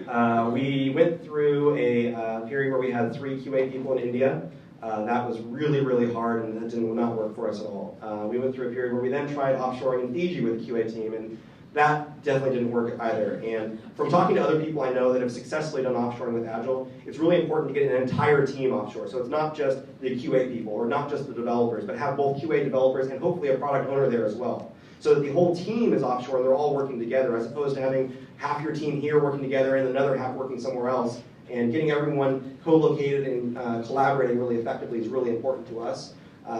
We went through a period where we had 3 QA people in India. That was really, really hard, and that did not work for us at all. We went through a period where we then tried offshoring in Fiji with a QA team, and that definitely didn't work either. And from talking to other people I know that have successfully done offshoring with Agile, it's really important to get an entire team offshore. So it's not just the QA people or not just the developers, but have both QA developers and hopefully a product owner there as well. so that the whole team is offshore and they're all working together, as opposed to having half your team here working together and another half working somewhere else. And getting everyone co-located and collaborating really effectively is really important to us.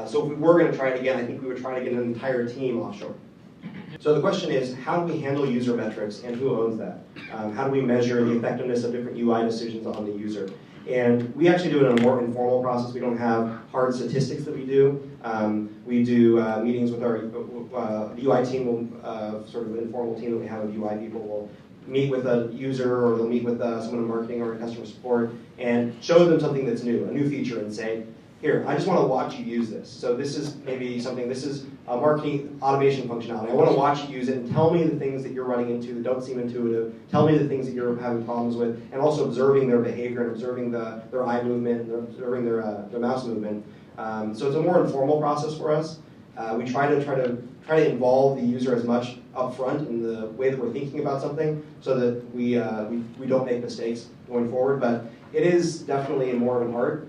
So if we were going to try it again, I think we would try to get an entire team offshore. So the question is, how do we handle user metrics and who owns that? How do we measure the effectiveness of different UI decisions on the user? And we actually do it in a more informal process. We don't have hard statistics that we do. We do meetings with our UI team, sort of informal team that we have of UI people. Will meet with a user, or they'll meet with someone in marketing or in customer support, and show them something that's new, a new feature, and say, here, I just want to watch you use this. So this is maybe something, this is a marketing automation functionality. I want to watch you use it and tell me the things that you're running into that don't seem intuitive. Tell me the things that you're having problems with, and also observing their behavior and observing their eye movement and observing their mouse movement. So it's a more informal process for us. We try to involve the user as much upfront in the way that we're thinking about something, so that we don't make mistakes going forward. But it is definitely more of an art.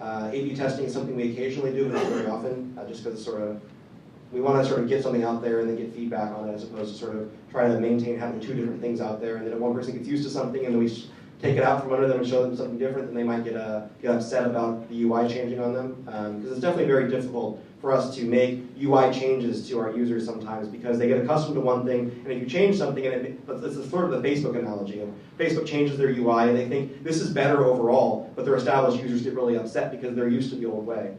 A/B testing is something we occasionally do, but not very often, just because we want to sort of get something out there and then get feedback on it, as opposed to sort of try to maintain having two different things out there, and then if one person gets used to something and then we take it out from under them and show them something different, then they might get upset about the UI changing on them. Because it's definitely very difficult for us to make UI changes to our users sometimes, because they get accustomed to one thing, and if you change something, and it's sort of the Facebook analogy. Facebook changes their UI and they think this is better overall, but their established users get really upset because they're used to the old way.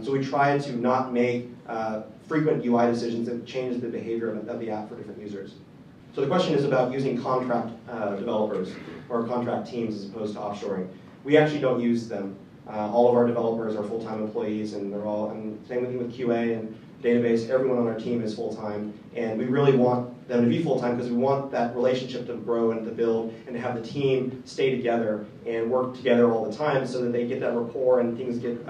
So we try to not make frequent UI decisions that change the behavior of the app for different users. So the question is about using contract developers or contract teams as opposed to offshoring. We actually don't use them. All of our developers are full-time employees, and they're all, and same with QA and database, everyone on our team is full-time, and we really want them to be full-time because we want that relationship to grow and to build and to have the team stay together and work together all the time, so that they get that rapport and things get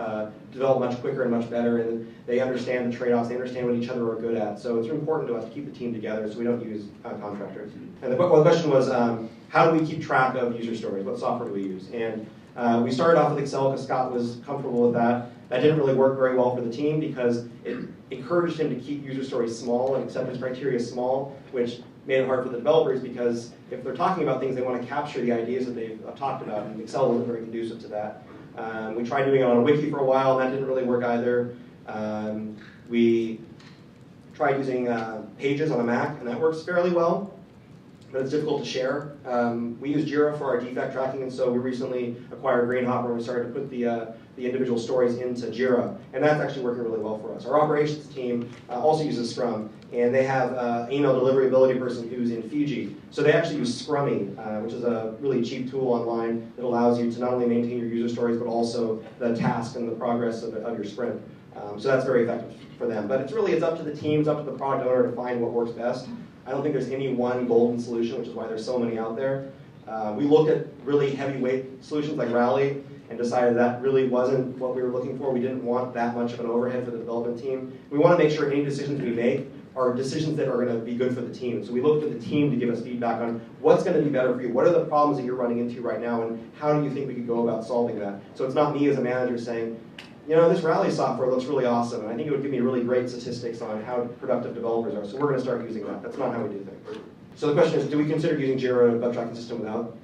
developed much quicker and much better, and they understand the trade-offs, they understand what each other are good at. So it's important to us to keep the team together, so we don't use contractors. And the question was, how do we keep track of user stories? What software do we use? And we started off with Excel because Scott was comfortable with that. That didn't really work very well for the team because it encouraged him to keep user stories small and acceptance criteria small, which made it hard for the developers, because if they're talking about things, they want to capture the ideas that they've talked about, and Excel wasn't very conducive to that. We tried doing it on a wiki for a while, and that didn't really work either. We tried using Pages on a Mac, and that works fairly well, but it's difficult to share. We use Jira for our defect tracking, and so we recently acquired Greenhopper, and we started to put the individual stories into Jira, and that's actually working really well for us. Our operations team also uses Scrum, and they have an email deliverability person who's in Fiji. So they actually use Scrummy, which is a really cheap tool online that allows you to not only maintain your user stories, but also the task and the progress of your sprint. So that's very effective for them. But it's up to the teams, up to the product owner to find what works best. I don't think there's any one golden solution, which is why there's so many out there. We looked at really heavyweight solutions like Rally and decided that really wasn't what we were looking for. We didn't want that much of an overhead for the development team. We want to make sure any decisions we make are decisions that are going to be good for the team. So we looked at the team to give us feedback on what's going to be better for you. What are the problems that you're running into right now, and how do you think we could go about solving that? So it's not me as a manager saying, you know, this Rally software looks really awesome, and I think it would give me really great statistics on how productive developers are, so we're going to start using that. That's not how we do things. So the question is, do we consider using Jira bug tracking system without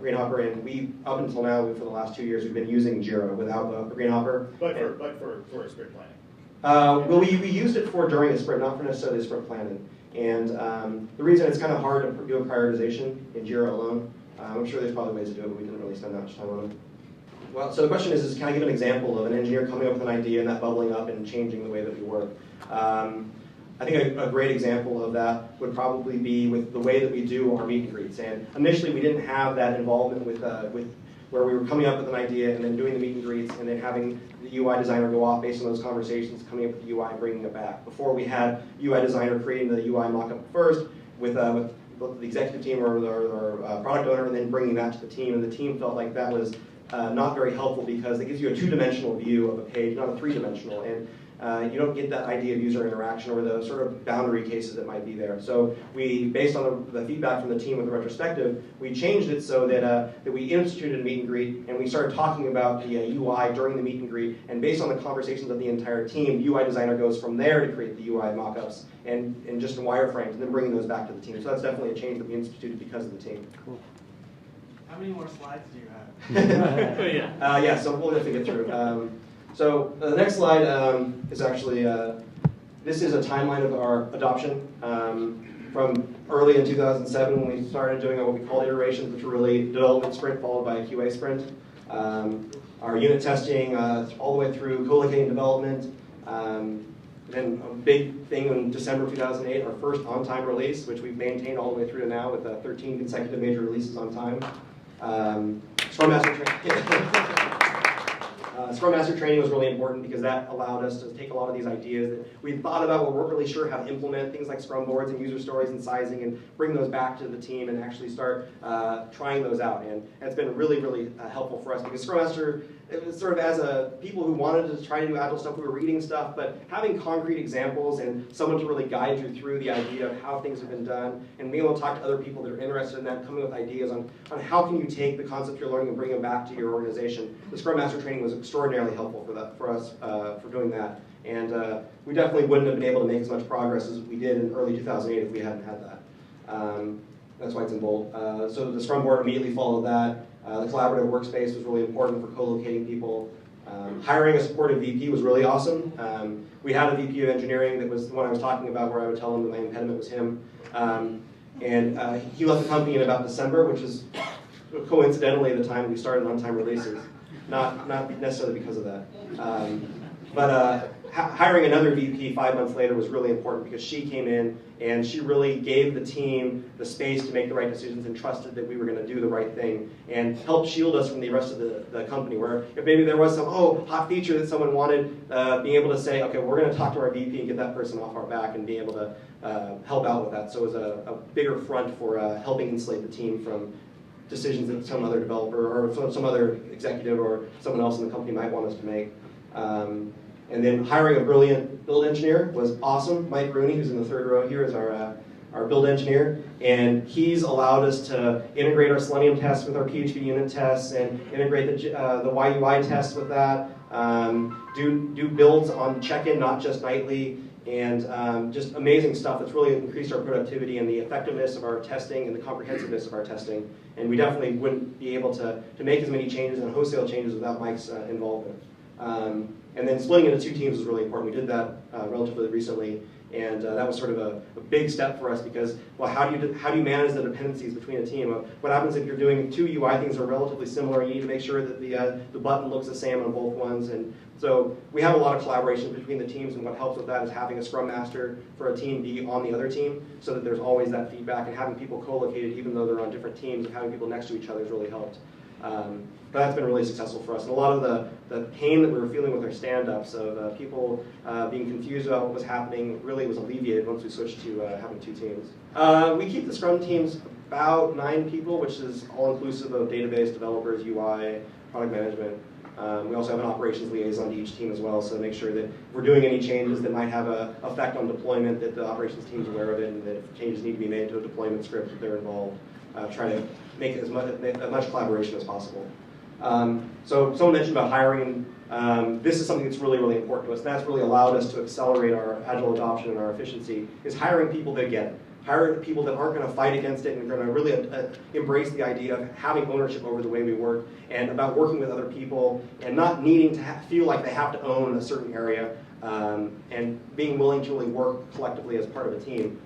Greenhopper? And we, up until now, for the last 2 years, we've been using Jira without Greenhopper. But for sprint planning. Well, we used it during a sprint, not for necessarily sprint planning. And the reason it's kind of hard to do a prioritization in Jira alone, I'm sure there's probably ways to do it, but we didn't really spend that much time on it. Well, so the question is can I give an example of an engineer coming up with an idea and that bubbling up and changing the way that we work? I think a great example of that would probably be with the way that we do our meet and greets. And initially, we didn't have that involvement with where we were coming up with an idea and then doing the meet and greets and then having the UI designer go off based on those conversations, coming up with the UI and bringing it back. Before, we had UI designer creating the UI mockup first with both the executive team or product owner, and then bringing that to the team. And the team felt like that was not very helpful because it gives you a two-dimensional view of a page, not a three-dimensional. And you don't get that idea of user interaction or the sort of boundary cases that might be there. So we, based on the feedback from the team with the retrospective, we changed it so that we instituted a meet and greet, and we started talking about the UI during the meet and greet, and based on the conversations of the entire team, UI designer goes from there to create the UI mockups and just in wireframes, and then bringing those back to the team. So that's definitely a change that we instituted because of the team. Cool. How many more slides do you have? Yeah, so we'll have to get through. So the next slide is actually, this is a timeline of our adoption from early in 2007 when we started doing what we call iterations, which were really development sprint followed by a QA sprint. Our unit testing all the way through co-locating development. Then a big thing in December 2008, our first on-time release, which we've maintained all the way through to now with 13 consecutive major releases on time. Scrum Master training. Scrum Master training was really important because that allowed us to take a lot of these ideas that we thought about but weren't really sure how to implement, things like Scrum Boards and user stories and sizing, and bring those back to the team and actually start trying those out. And it's been really, really helpful for us because Scrum Master, it was sort of as people who wanted to try to do Agile stuff, we were reading stuff, but having concrete examples and someone to really guide you through the idea of how things have been done, and being able to talk to other people that are interested in that, coming with ideas on how can you take the concepts you're learning and bring them back to your organization. The Scrum Master training was extraordinarily helpful for us for doing that. And we definitely wouldn't have been able to make as much progress as we did in early 2008 if we hadn't had that. That's why it's in bold. So the Scrum Board immediately followed that. The collaborative workspace was really important for co-locating people. Hiring a supportive VP was really awesome. We had a VP of engineering that was the one I was talking about where I would tell him that my impediment was him. And he left the company in about December, which is coincidentally the time we started on-time releases. Not necessarily because of that. But hiring another VP 5 months later was really important because she came in and she really gave the team the space to make the right decisions and trusted that we were going to do the right thing and helped shield us from the rest of the company. Where if maybe there was some hot feature that someone wanted, being able to say, okay, we're going to talk to our VP and get that person off our back and be able to help out with that. So it was a bigger front for helping insulate the team from decisions that some other developer or some other executive or someone else in the company might want us to make. And then hiring a brilliant build engineer was awesome. Mike Rooney, who's in the third row here, is our build engineer. And he's allowed us to integrate our Selenium tests with our PHP unit tests and integrate the YUI tests with that. Do builds on check-in, not just nightly. And just amazing stuff that's really increased our productivity and the effectiveness of our testing and the comprehensiveness of our testing. And we definitely wouldn't be able to make as many changes and wholesale changes without Mike's involvement. And then splitting into two teams was really important. We did that relatively recently, and that was sort of a big step for us because, well, how do you manage the dependencies between a team? What happens if you're doing two UI things that are relatively similar? You need to make sure that the button looks the same on both ones. And so we have a lot of collaboration between the teams, and what helps with that is having a Scrum Master for a team be on the other team so that there's always that feedback, and having people co-located even though they're on different teams and having people next to each other has really helped. But that's been really successful for us. And a lot of the pain that we were feeling with our stand-ups of people being confused about what was happening really was alleviated once we switched to having two teams. We keep the Scrum teams about 9 people, which is all-inclusive of database, developers, UI, product management. We also have an operations liaison to each team as well, so make sure that if we're doing any changes that might have an effect on deployment, that the operations team's aware of it, and that if changes need to be made to a deployment script, that they're involved. Try to make as much collaboration as possible. So someone mentioned about hiring. This is something that's really, really important to us. That's really allowed us to accelerate our Agile adoption and our efficiency, is hiring people that get it. Hire people that aren't going to fight against it and are going to really embrace the idea of having ownership over the way we work and about working with other people and not needing to feel like they have to own a certain area and being willing to really work collectively as part of a team.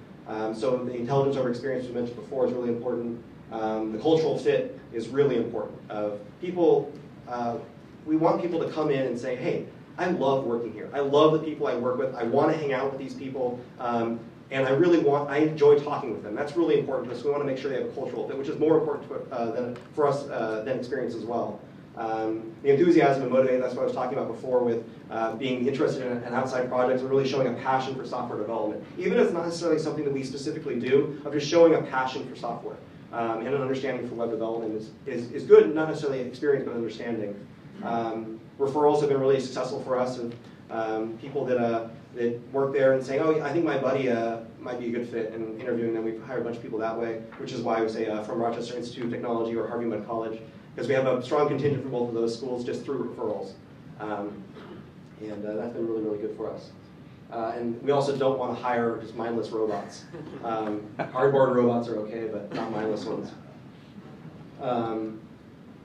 So the intelligence over experience we mentioned before is really important. The cultural fit is really important. We want people to come in and say, hey, I love working here. I love the people I work with. I want to hang out with these people. And I enjoy talking with them. That's really important to us. We want to make sure they have a cultural fit, which is more important for us than experience as well. The enthusiasm and motivation, that's what I was talking about before with being interested in outside projects and really showing a passion for software development. Even if it's not necessarily something that we specifically do, of just showing a passion for software and an understanding for web development is good, not necessarily experience, but understanding. Referrals have been really successful for us. And people that work there and saying, oh, I think my buddy might be a good fit, and interviewing them. We've hired a bunch of people that way, which is why we say from Rochester Institute of Technology or Harvey Mudd College, because we have a strong contingent from both of those schools just through referrals. And that's been really, really good for us. And we also don't want to hire just mindless robots. Hardboard robots are okay, but not mindless ones.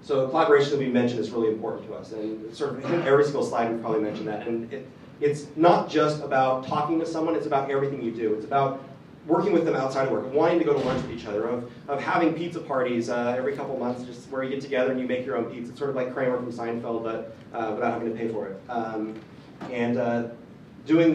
So collaboration that we mentioned is really important to us, and sort of in every single slide we probably mentioned that. And it's not just about talking to someone; it's about everything you do. It's about working with them outside of work, wanting to go to lunch with each other, of having pizza parties every couple months, just where you get together and you make your own pizza. It's sort of like Kramer from Seinfeld, but without having to pay for it. And doing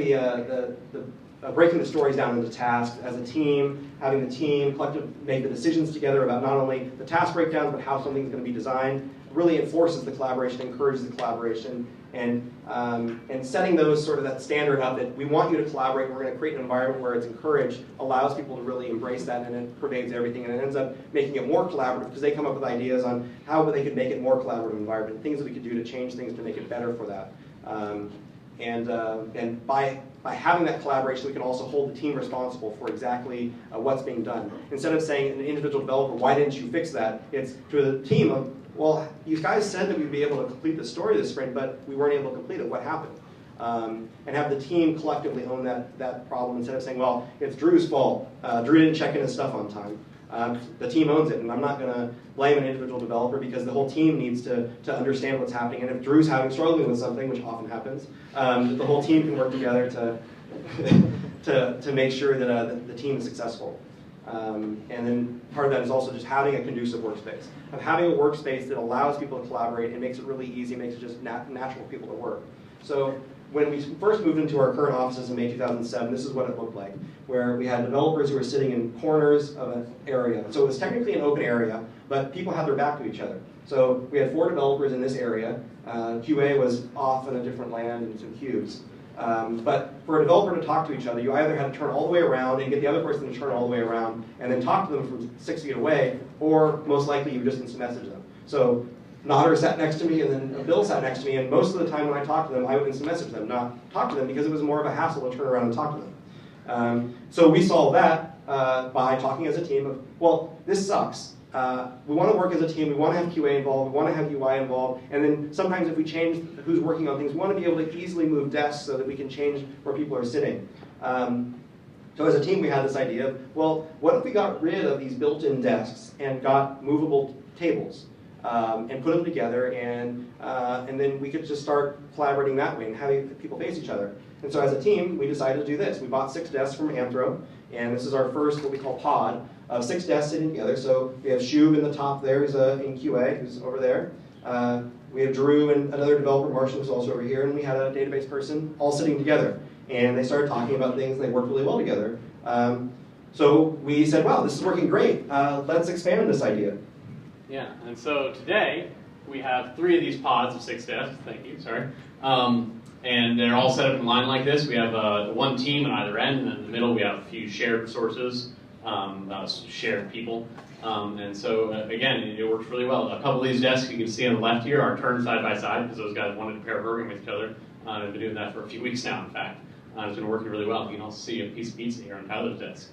breaking the stories down into tasks as a team, having the team make the decisions together about not only the task breakdowns, but how something's going to be designed, really enforces the collaboration, encourages the collaboration, and setting those sort of that standard up that we want you to collaborate, we're going to create an environment where it's encouraged, allows people to really embrace that, and it pervades everything, and it ends up making it more collaborative because they come up with ideas on how they could make it more collaborative environment, things that we could do to change things to make it better for that. And by having that collaboration, we can also hold the team responsible for exactly what's being done. Instead of saying an individual developer, why didn't you fix that? It's to the team of, well, you guys said that we'd be able to complete the story this sprint, but we weren't able to complete it. What happened? And have the team collectively own that problem instead of saying, well, it's Drew's fault. Drew didn't check in his stuff on time. The team owns it, and I'm not going to blame an individual developer because the whole team needs to understand what's happening. And if Drew's struggling with something, which often happens, the whole team can work together to make sure that the team is successful. And then part of that is also just having a conducive workspace. Of having a workspace that allows people to collaborate and makes it really easy, makes it just natural for people to work. So when we first moved into our current offices in May 2007, this is what it looked like, where we had developers who were sitting in corners of an area. So it was technically an open area, but people had their back to each other. So we had 4 developers in this area. QA was off in a different land in some cubes. But for a developer to talk to each other, you either had to turn all the way around and get the other person to turn all the way around and then talk to them from 6 feet away, or most likely you just instant message them. So Nodder sat next to me, and then Bill sat next to me, and most of the time when I talked to them, I would instant message them, not talk to them, because it was more of a hassle to turn around and talk to them. So we solved that by talking as a team of, well, this sucks. We want to work as a team, we want to have QA involved, we want to have UI involved, and then sometimes if we change who's working on things, we want to be able to easily move desks so that we can change where people are sitting. So as a team we had this idea of, well, what if we got rid of these built-in desks and got movable tables? And put them together, and then we could just start collaborating that way and having people face each other. And so as a team, we decided to do this. We bought 6 desks from Anthro, and this is our first, what we call pod, of 6 desks sitting together. So we have Shub in the top there, who's in QA, who's over there. We have Drew and another developer, Marshall, who's also over here, and we had a database person all sitting together. And they started talking about things, and they worked really well together. So we said, wow, this is working great. Let's expand this idea. Yeah, and so today we have 3 of these pods of 6 desks. Thank you, sorry. And they're all set up in line like this. We have 1 team at either end, and then in the middle we have a few shared resources, shared people. And so again, it works really well. A couple of these desks you can see on the left here are turned side by side because those guys wanted to pair programming with each other. I've been doing that for a few weeks now, in fact. It's been working really well. You can also see a piece of pizza here on Tyler's desk.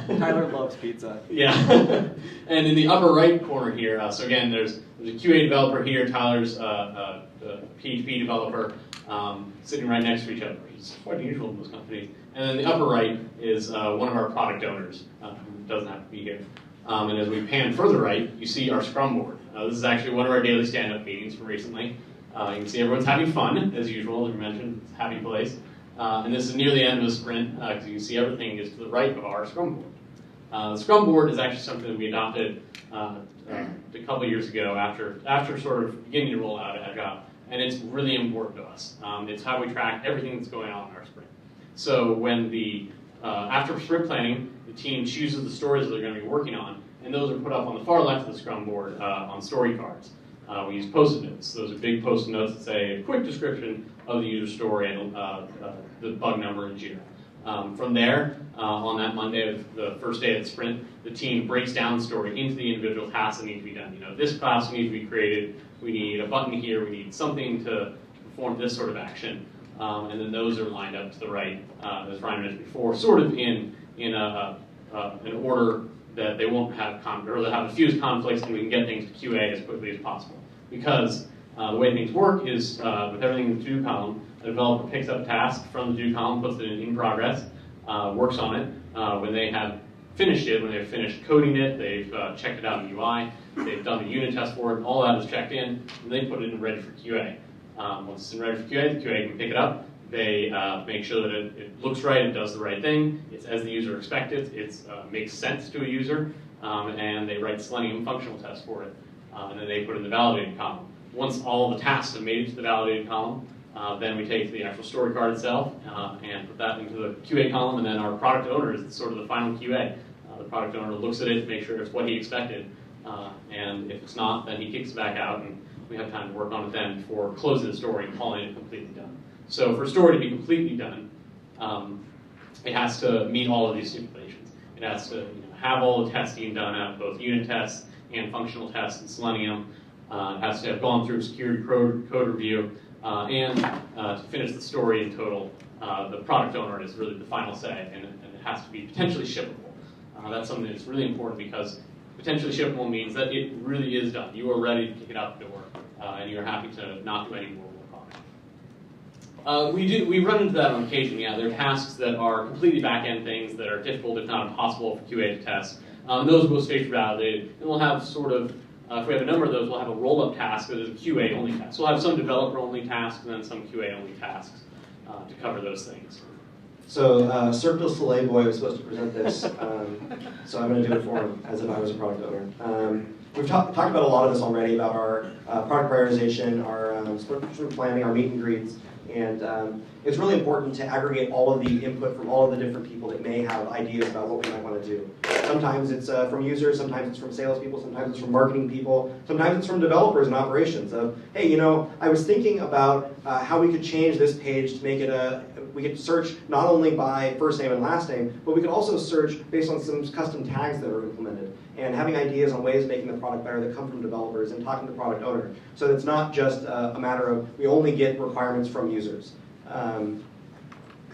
Tyler loves pizza. Yeah. And in the upper right corner here, so again, there's a QA developer here, Tyler's a PHP developer, sitting right next to each other, which is quite unusual in most companies. And then the upper right is one of our product owners, who doesn't have to be here. And as we pan further right, you see our Scrum Board. This is actually one of our daily stand-up meetings from recently. You can see everyone's having fun, as usual, as we mentioned, it's a happy place. And this is near the end of the sprint, because you can see everything is to the right of our Scrum Board. The Scrum Board is actually something that we adopted a couple years ago after sort of beginning to roll out Agile, and it's really important to us. It's how we track everything that's going on in our sprint. So when after sprint planning, the team chooses the stories that they're going to be working on, and those are put up on the far left of the Scrum Board on story cards. We use Post-it notes. Those are big Post-it notes that say a quick description of the user story and the bug number in Jira. From there, on that Monday of the first day of the sprint, the team breaks down the story into the individual tasks that need to be done. This class needs to be created. We need a button here. We need something to perform this sort of action, and then those are lined up to the right, as Ryan mentioned before, sort of in an order that they won't have or they'll have a few conflicts, and we can get things to QA as quickly as possible. Because the way things work is with everything in the to-do column, a developer picks up a task from the to-do column, puts it in progress, works on it. When they have finished it, when they've finished coding it, they've checked it out in UI, they've done the unit test for it, all that is checked in, and they put it in ready for QA. Once it's in ready for QA, the QA can pick it up. They make sure that it looks right, it does the right thing, it's as the user expected, it makes sense to a user, and they write Selenium functional tests for it, and then they put it in the validated column. Once all the tasks have made it to the validated column, then we take the actual story card itself and put that into the QA column, and then our product owner is sort of the final QA. The product owner looks at it, makes sure it's what he expected, and if it's not, then he kicks it back out, and we have time to work on it then before closing the story and calling it completely done. So for a story to be completely done, it has to meet all of these stipulations. It has to have all the testing done out, both unit tests and functional tests in Selenium. It has to have gone through security code review, and to finish the story in total, the product owner is really the final say, and it has to be potentially shippable. That's something that's really important because potentially shippable means that it really is done. You are ready to kick it out the door, and you're happy to not do any more work on it. We run into that on occasion. Yeah, there are tasks that are completely back-end things that are difficult, if not impossible, for QA to test. Those will go straight for validated, and we'll have sort of, if we have a number of those, we'll have a roll-up task that is a QA-only task. So we'll have some developer-only tasks and then some QA-only tasks to cover those things. So Cirque du Soleil boy was supposed to present this, so I'm going to do it for him as if I was a product owner. We've talked about a lot of this already, about our product prioritization, our sprint planning, our meet and greets, and it's really important to aggregate all of the input from all of the different people that may have ideas about what we might want to do. Sometimes it's from users, sometimes it's from salespeople, sometimes it's from marketing people, sometimes it's from developers and operations of, hey, I was thinking about how we could change this page to make it we could search not only by first name and last name, but we could also search based on some custom tags that are implemented, and having ideas on ways of making the product better that come from developers and talking to the product owner. So it's not just a matter of we only get requirements from users.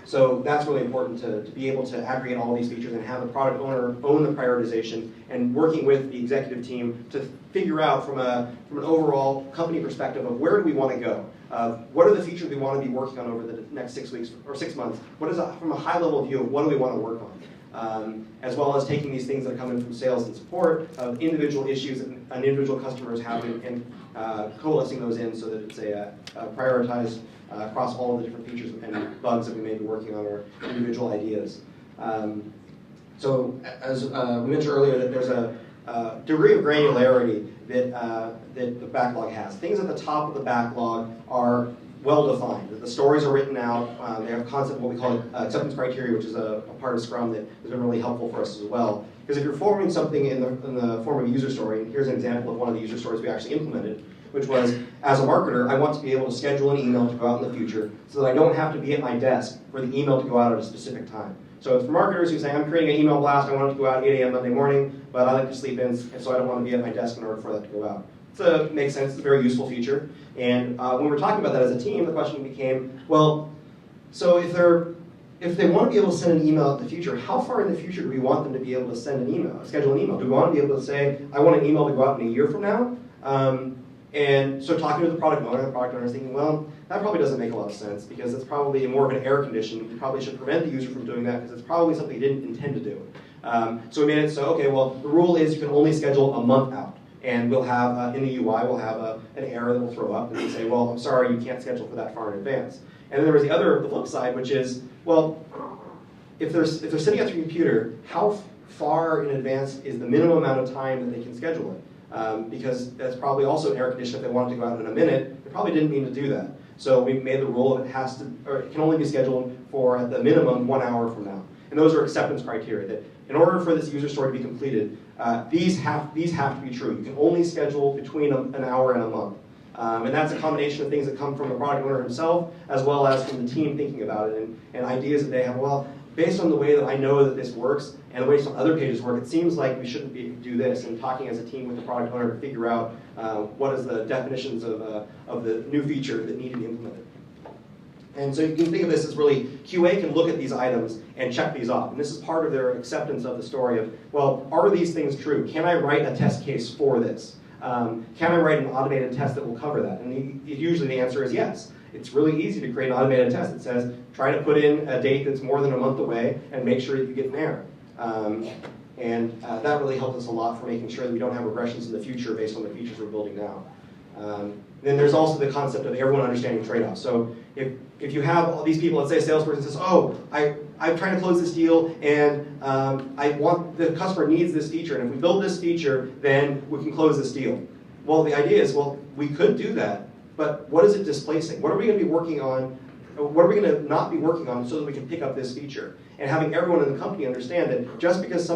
So that's really important to be able to aggregate all these features and have the product owner own the prioritization and working with the executive team to figure out from an overall company perspective of where do we want to go. What are the features we want to be working on over the next 6 weeks or 6 months? What is from a high level view of what do we want to work on? As well as taking these things that come in from sales and support of individual issues that individual customers have and coalescing those in so that it's a prioritized across all of the different features and bugs that we may be working on or individual ideas. So as we mentioned earlier, that there's a degree of granularity that the backlog has. Things at the top of the backlog are well defined. The stories are written out. They have a concept of what we call acceptance criteria, which is a part of Scrum that has been really helpful for us as well. Because if you're forming something in the form of a user story, and here's an example of one of the user stories we actually implemented, which was, as a marketer, I want to be able to schedule an email to go out in the future so that I don't have to be at my desk for the email to go out at a specific time. So it's for marketers who say, I'm creating an email blast, I want it to go out at 8 a.m. Monday morning, but I like to sleep in, and so I don't want to be at my desk in order for that to go out. So it makes sense, it's a very useful feature. And when we're talking about that as a team, the question became, well, so if they want to be able to send an email in the future, how far in the future do we want them to be able to send an email, schedule an email? Do we want to be able to say, I want an email to go out in a year from now? And so talking to the product owner is thinking, well, that probably doesn't make a lot of sense because it's probably more of an error condition. You probably should prevent the user from doing that because it's probably something you didn't intend to do. So we made it so, okay, well, the rule is you can only schedule a month out. And we'll have, in the UI, we'll have an error that will throw up and say, well, I'm sorry, you can't schedule for that far in advance. And then there was the flip side, which is, well, if they're sitting at their computer, how far in advance is the minimum amount of time that they can schedule it? Because that's probably also an error condition if they wanted to go out in a minute. They probably didn't mean to do that. So we made the rule that it can only be scheduled for at the minimum 1 hour from now. And those are acceptance criteria that in order for this user story to be completed, these have to be true. You can only schedule between an hour and a month. And that's a combination of things that come from the product owner himself, as well as from the team thinking about it, and ideas that they have. Well, based on the way that I know that this works and the way some other pages work, it seems like we shouldn't do this, and talking as a team with the product owner to figure out what is the definitions of the new feature that need to be implemented. And so you can think of this as really, QA can look at these items and check these off. And this is part of their acceptance of the story of, well, are these things true? Can I write a test case for this? Can I write an automated test that will cover that? And usually the answer is yes. It's really easy to create an automated test that says, try to put in a date that's more than a month away and make sure that you get an error. That really helps us a lot for making sure that we don't have regressions in the future based on the features we're building now. Then there's also the concept of everyone understanding trade-offs. So if you have all these people, let's say a salesperson says, oh, I'm trying to close this deal and the customer needs this feature, and if we build this feature, then we can close this deal. Well, the idea is, well, we could do that, but what is it displacing? What are we going to be working on? What are we going to not be working on so that we can pick up this feature? And having everyone in the company understand that just because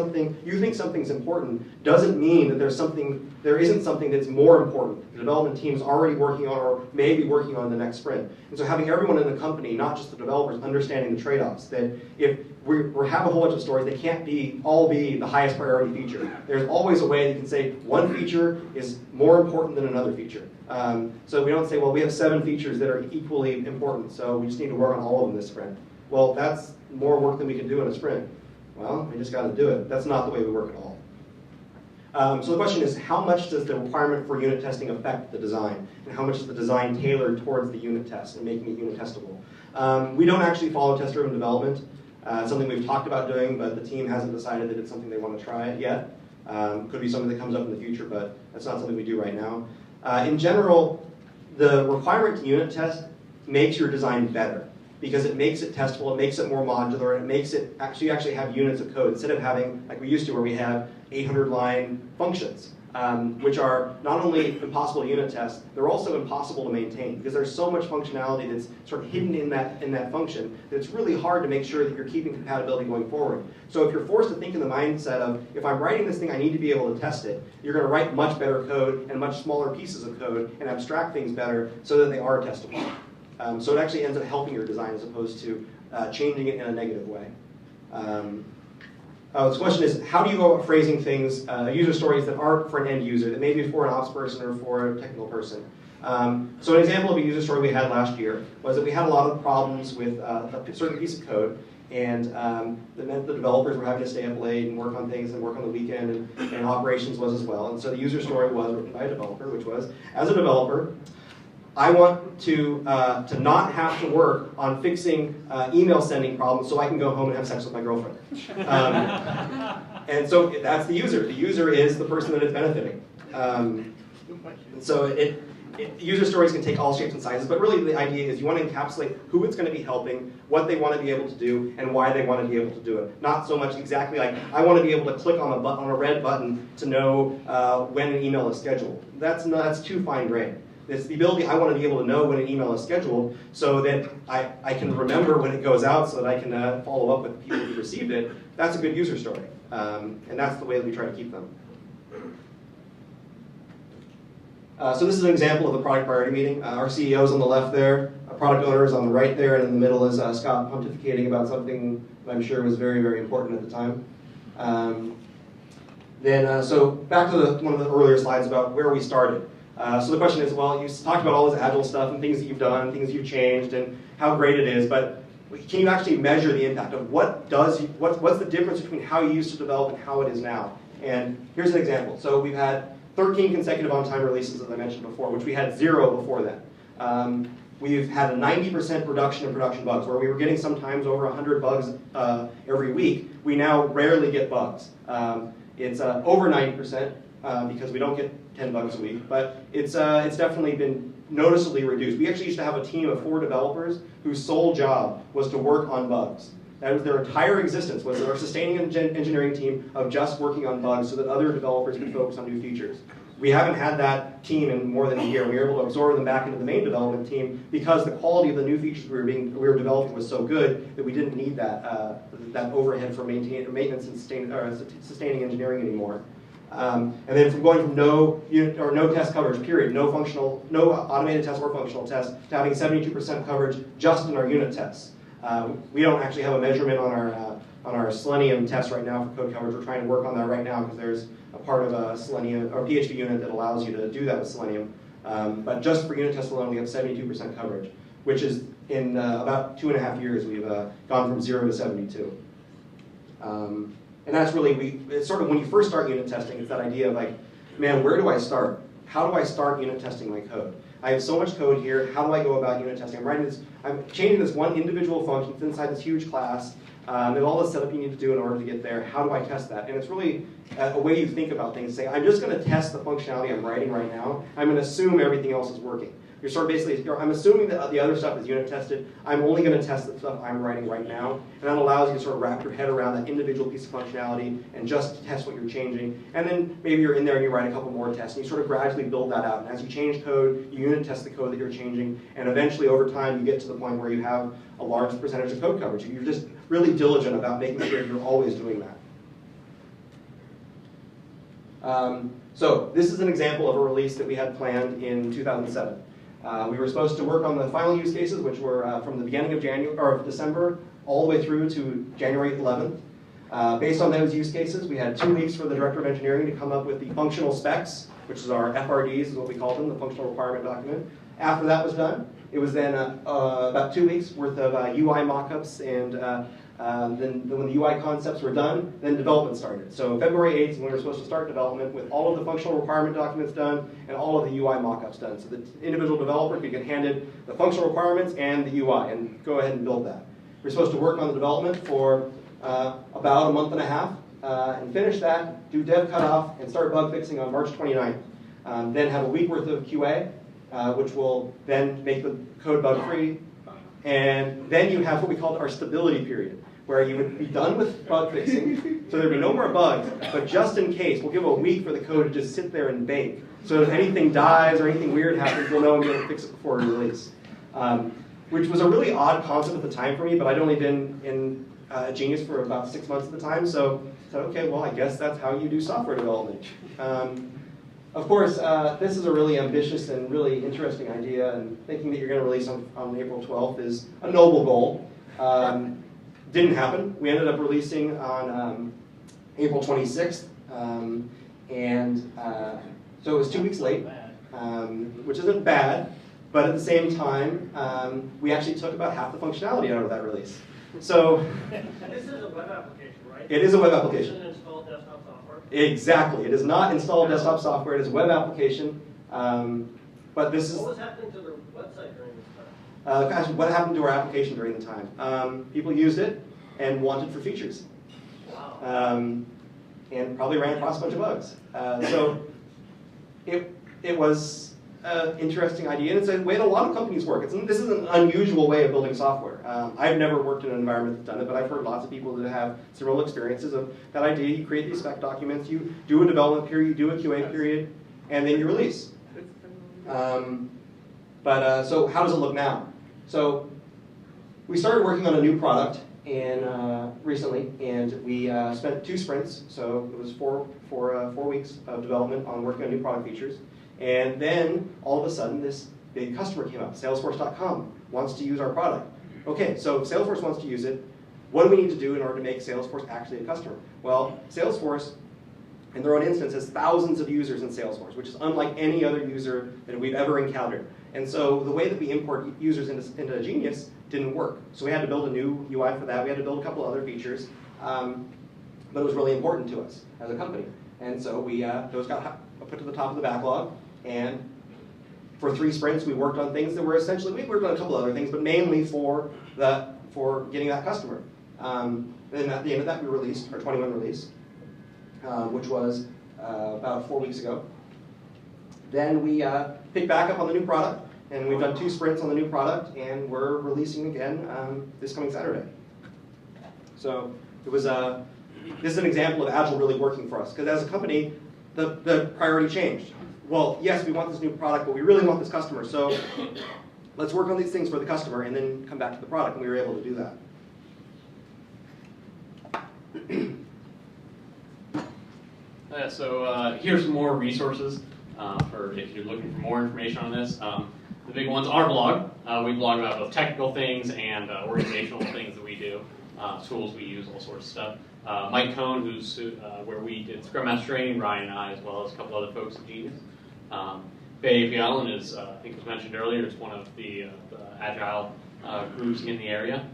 you think something's important doesn't mean that there isn't something that's more important. The development team's already working on or may be working on the next sprint. And so having everyone in the company, not just the developers, understanding the trade-offs, that if we have a whole bunch of stories, they can't all be the highest priority feature. There's always a way that you can say one feature is more important than another feature. So we don't say, well, we have 7 features that are equally important, so we just need to work on all of them this sprint. Well, that's more work than we can do in a sprint. Well, we just got to do it. That's not the way we work at all. So the question is, how much does the requirement for unit testing affect the design? And how much is the design tailored towards the unit test and making it unit testable? We don't actually follow test-driven development. It's something we've talked about doing, but the team hasn't decided that it's something they want to try it yet. Could be something that comes up in the future, but that's not something we do right now. In general, the requirement to unit test makes your design better because it makes it testable, it makes it more modular, and it makes it actually have units of code instead of having, like we used to, where we have 800-line functions, which are not only impossible to unit test, they're also impossible to maintain because there's so much functionality that's sort of hidden in that function that it's really hard to make sure that you're keeping compatibility going forward. So if you're forced to think in the mindset of, if I'm writing this thing, I need to be able to test it, you're going to write much better code and much smaller pieces of code and abstract things better so that they are testable. So it actually ends up helping your design as opposed to changing it in a negative way. The question is, how do you go about phrasing things, user stories that aren't for an end user, that may be for an ops person or for a technical person? So an example of a user story we had last year was that we had a lot of problems with a certain piece of code, and that meant the developers were having to stay up late and work on things and work on the weekend, and operations was as well. And so the user story was written by a developer, which was, as a developer, I want to not have to work on fixing email sending problems so I can go home and have sex with my girlfriend. And so that's the user. The user is the person that is benefiting. So user stories can take all shapes and sizes, but really the idea is you want to encapsulate who it's going to be helping, what they want to be able to do, and why they want to be able to do it. Not so much exactly like, I want to be able to click on a red button to know when an email is scheduled. That's too fine-grained. It's the ability, I want to be able to know when an email is scheduled so that I can remember when it goes out so that I can follow up with the people who received it. That's a good user story. And that's the way that we try to keep them. So this is an example of a product priority meeting. Our CEO is on the left there, our product owner is on the right there, and in the middle is Scott pontificating about something that I'm sure was very, very important at the time. So back to one of the earlier slides about where we started. So the question is, well, you talked about all this Agile stuff and things that you've done, things you've changed, and how great it is, but can you actually measure the impact of what's the difference between how you used to develop and how it is now? And here's an example. So we've had 13 consecutive on-time releases, as I mentioned before, which we had 0 before that. We've had a 90% reduction in production bugs, where we were getting sometimes over 100 bugs every week. We now rarely get bugs. It's over 90% because we don't get 10 bugs a week, but it's definitely been noticeably reduced. We actually used to have a team of 4 developers whose sole job was to work on bugs. That was their entire existence, was our sustaining engineering team of just working on bugs so that other developers could focus on new features. We haven't had that team in more than a year. We were able to absorb them back into the main development team because the quality of the new features we were developing was so good that we didn't need that overhead for maintenance and sustaining engineering anymore. And then from going from no test coverage, period, no automated test or functional test, to having 72% coverage just in our unit tests. We don't actually have a measurement on our Selenium test right now for code coverage. We're trying to work on that right now because there's a part of a Selenium or PHP unit that allows you to do that with Selenium. But just for unit tests alone, we have 72% coverage, which is in about 2.5 years, we've gone from 0 to 72. And that's really, it's sort of when you first start unit testing, it's that idea of like, man, where do I start? How do I start unit testing my code? I have so much code here, how do I go about unit testing? I'm changing this one individual function inside this huge class, and all the setup you need to do in order to get there. How do I test that? And it's really a way you think about things. Say, I'm just going to test the functionality I'm writing right now. I'm going to assume everything else is working. You're sort of basically, I'm assuming that the other stuff is unit tested. I'm only going to test the stuff I'm writing right now. And that allows you to sort of wrap your head around that individual piece of functionality and just test what you're changing. And then maybe you're in there and you write a couple more tests. And you sort of gradually build that out. And as you change code, you unit test the code that you're changing. And eventually, over time, you get to the point where you have a large percentage of code coverage. You're just really diligent about making sure you're always doing that. So this is an example of a release that we had planned in 2007. We were supposed to work on the final use cases, which were from the beginning of December all the way through to January 11th. Based on those use cases, we had 2 weeks for the Director of Engineering to come up with the functional specs, which is our FRDs, is what we call them, the Functional Requirement Document. After that was done, it was then about 2 weeks worth of UI mockups, and then when the UI concepts were done, then development started. So February 8th is when we were supposed to start development with all of the functional requirement documents done and all of the UI mockups done. So the individual developer could get handed the functional requirements and the UI and go ahead and build that. We're supposed to work on the development for about a month and a half and finish that, do dev cutoff, and start bug fixing on March 29th. Then have a week worth of QA, which will then make the code bug free. And then you have what we call our stability period, where you would be done with bug fixing, so there'd be no more bugs, but just in case, we'll give a week for the code to just sit there and bake. So if anything dies or anything weird happens, we'll know and be able to fix it before we release. Which was a really odd concept at the time for me, but I'd only been in Genius for about 6 months at the time, so I said, okay, well, I guess that's how you do software development. Of course, this is a really ambitious and really interesting idea, and thinking that you're going to release on April 12th is a noble goal. Didn't happen. We ended up releasing on April 26th, so it was 2 weeks late, which isn't bad, but at the same time, we actually took about half the functionality out of that release. So This is a web application, right? It is a web application. It doesn't install desktop software? Exactly. It is not installed desktop software. It is a web application. But this is... What was happening to the website during this time? what happened to our application during the time? People used it and wanted for features. Wow. And probably ran across a bunch of bugs. So it was an interesting idea, and it's a way that a lot of companies work. This is an unusual way of building software. I've never worked in an environment that's done it, but I've heard lots of people that have similar experiences of that idea. You create these spec documents, you do a development period, you do a QA period, and then you release. So how does it look now? So we started working on a new product recently, and we spent 2 sprints. So it was 4 weeks of development on working on new product features. And then all of a sudden, this big customer came up. Salesforce.com wants to use our product. Okay, so if Salesforce wants to use it, what do we need to do in order to make Salesforce actually a customer? Well, Salesforce, in their own instance, has thousands of users in Salesforce, which is unlike any other user that we've ever encountered. And so the way that we import users into Genius didn't work. So we had to build a new UI for that. We had to build a couple other features. But it was really important to us as a company. And so those got put to the top of the backlog. And for 3 sprints, we worked on things that were essentially, we worked on a couple other things, but mainly for getting that customer. Then at the end of that, we released our 21 release, which was about 4 weeks ago. Then we picked back up on the new product, and we've done 2 sprints on the new product, and we're releasing again this coming Saturday. So it was this is an example of Agile really working for us, because as a company, the priority changed. Well, yes, we want this new product, but we really want this customer, so let's work on these things for the customer and then come back to the product, and we were able to do that. So here's some more resources for if you're looking for more information on this. the big ones, our blog. We blog about both technical things and organizational things that we do, tools we use, all sorts of stuff. Mike Cohn, who's where we did Scrum Master training, Ryan and I, as well as a couple other folks at Genius. Bay API Island is, I think was mentioned earlier, it's one of the Agile groups in the area.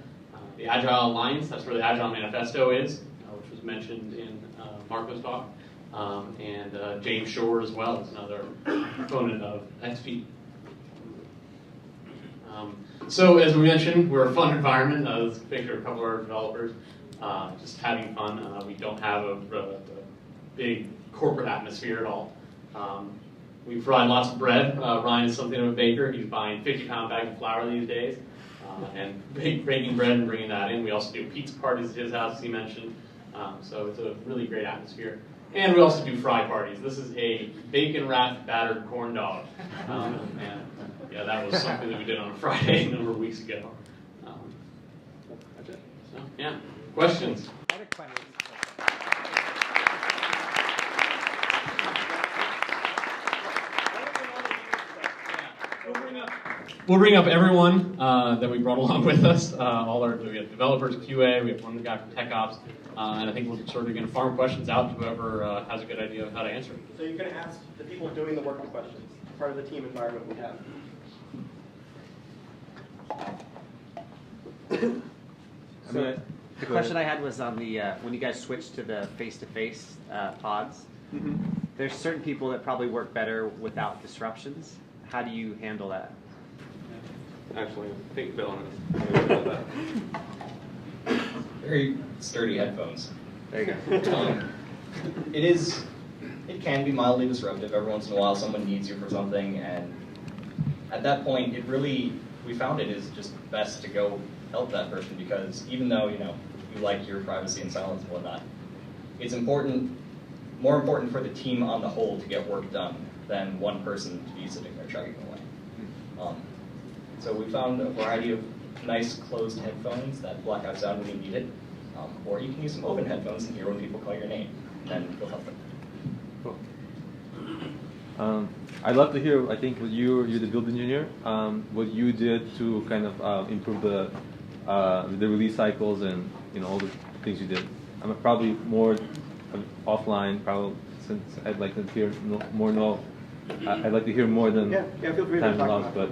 The Agile Alliance, that's where the Agile Manifesto is, which was mentioned in Marco's talk. And James Shore as well is another component of XP. So as we mentioned, we're a fun environment. Let's picture a couple of our developers just having fun. We don't have a big corporate atmosphere at all. We provide lots of bread. Ryan is something of a baker. He's buying 50-pound bags of flour these days and baking bread and bringing that in. We also do pizza parties at his house, as he mentioned. So it's a really great atmosphere. And we also do fry parties. This is a bacon-wrapped battered corn dog. And yeah, that was something that we did on a Friday a number of weeks ago. That's it. So, yeah. Questions? We'll bring up everyone that we brought along with us. We have developers, QA, we have one guy from TechOps, and I think we're sort of going to farm questions out to whoever has a good idea of how to answer them. So you're going to ask the people doing the work the questions, part of the team environment we have. So the question I had was on the when you guys switched to the face-to-face pods. Mm-hmm. There's certain people that probably work better without disruptions. How do you handle that? Actually, I think Bill knows that. Very sturdy headphones. There you go. It can be mildly disruptive. Every once in a while someone needs you for something, and at that point we found it is just best to go help that person, because even though you like your privacy and silence and whatnot, it's more important for the team on the whole to get work done than one person to be sitting there chugging away. So we found a variety of nice closed headphones that block out sound when you need it, or you can use some open headphones and hear when people call your name, and you'll help them. Cool. I'd love to hear, I think you're the build engineer, what you did to kind of improve the release cycles and all the things you did. I'm probably more offline, probably, since I'd like to hear more. I'd like to hear more than feel free time to talk allows, about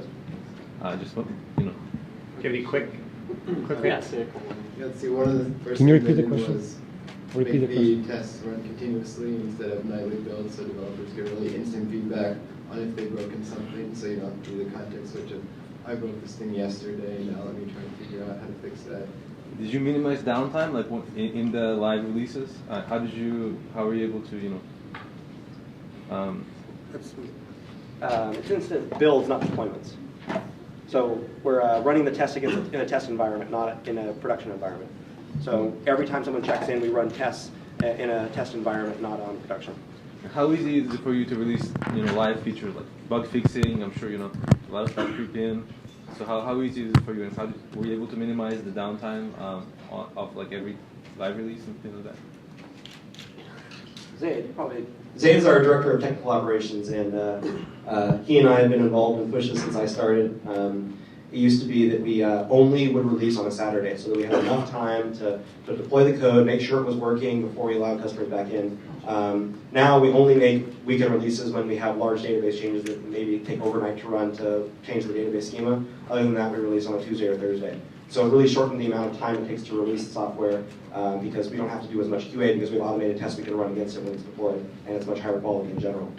but just want Do you have any quick Let's see, one of the first Can you things repeat I the did question? was Repeat make the the question. tests run continuously instead of nightly builds, so developers get really instant feedback on if they've broken something, so you don't have to do the context switch of, I broke this thing yesterday, now let me try and figure out how to fix that. Did you minimize downtime, like in the live releases? How were you able to, it's instant builds, not deployments. So we're running the test in a test environment, not in a production environment. So every time someone checks in, we run tests in a test environment, not on production. How easy is it for you to release, live features like bug fixing? I'm sure a lot of stuff creep in. So how easy is it for you, and how were you able to minimize the downtime of like every live release and things like that? Zaid, probably. Zaid is our director of technical operations, and he and I have been involved in pushes since I started. It used to be that we only would release on a Saturday, so that we had enough time to deploy the code, make sure it was working before we allowed customers back in. Now we only make weekend releases when we have large database changes that maybe take overnight to run to change the database schema. Other than that, we release on a Tuesday or Thursday. So it really shortened the amount of time it takes to release the software because we don't have to do as much QA because we have automated tests we can run against it when it's deployed, and it's much higher quality in general.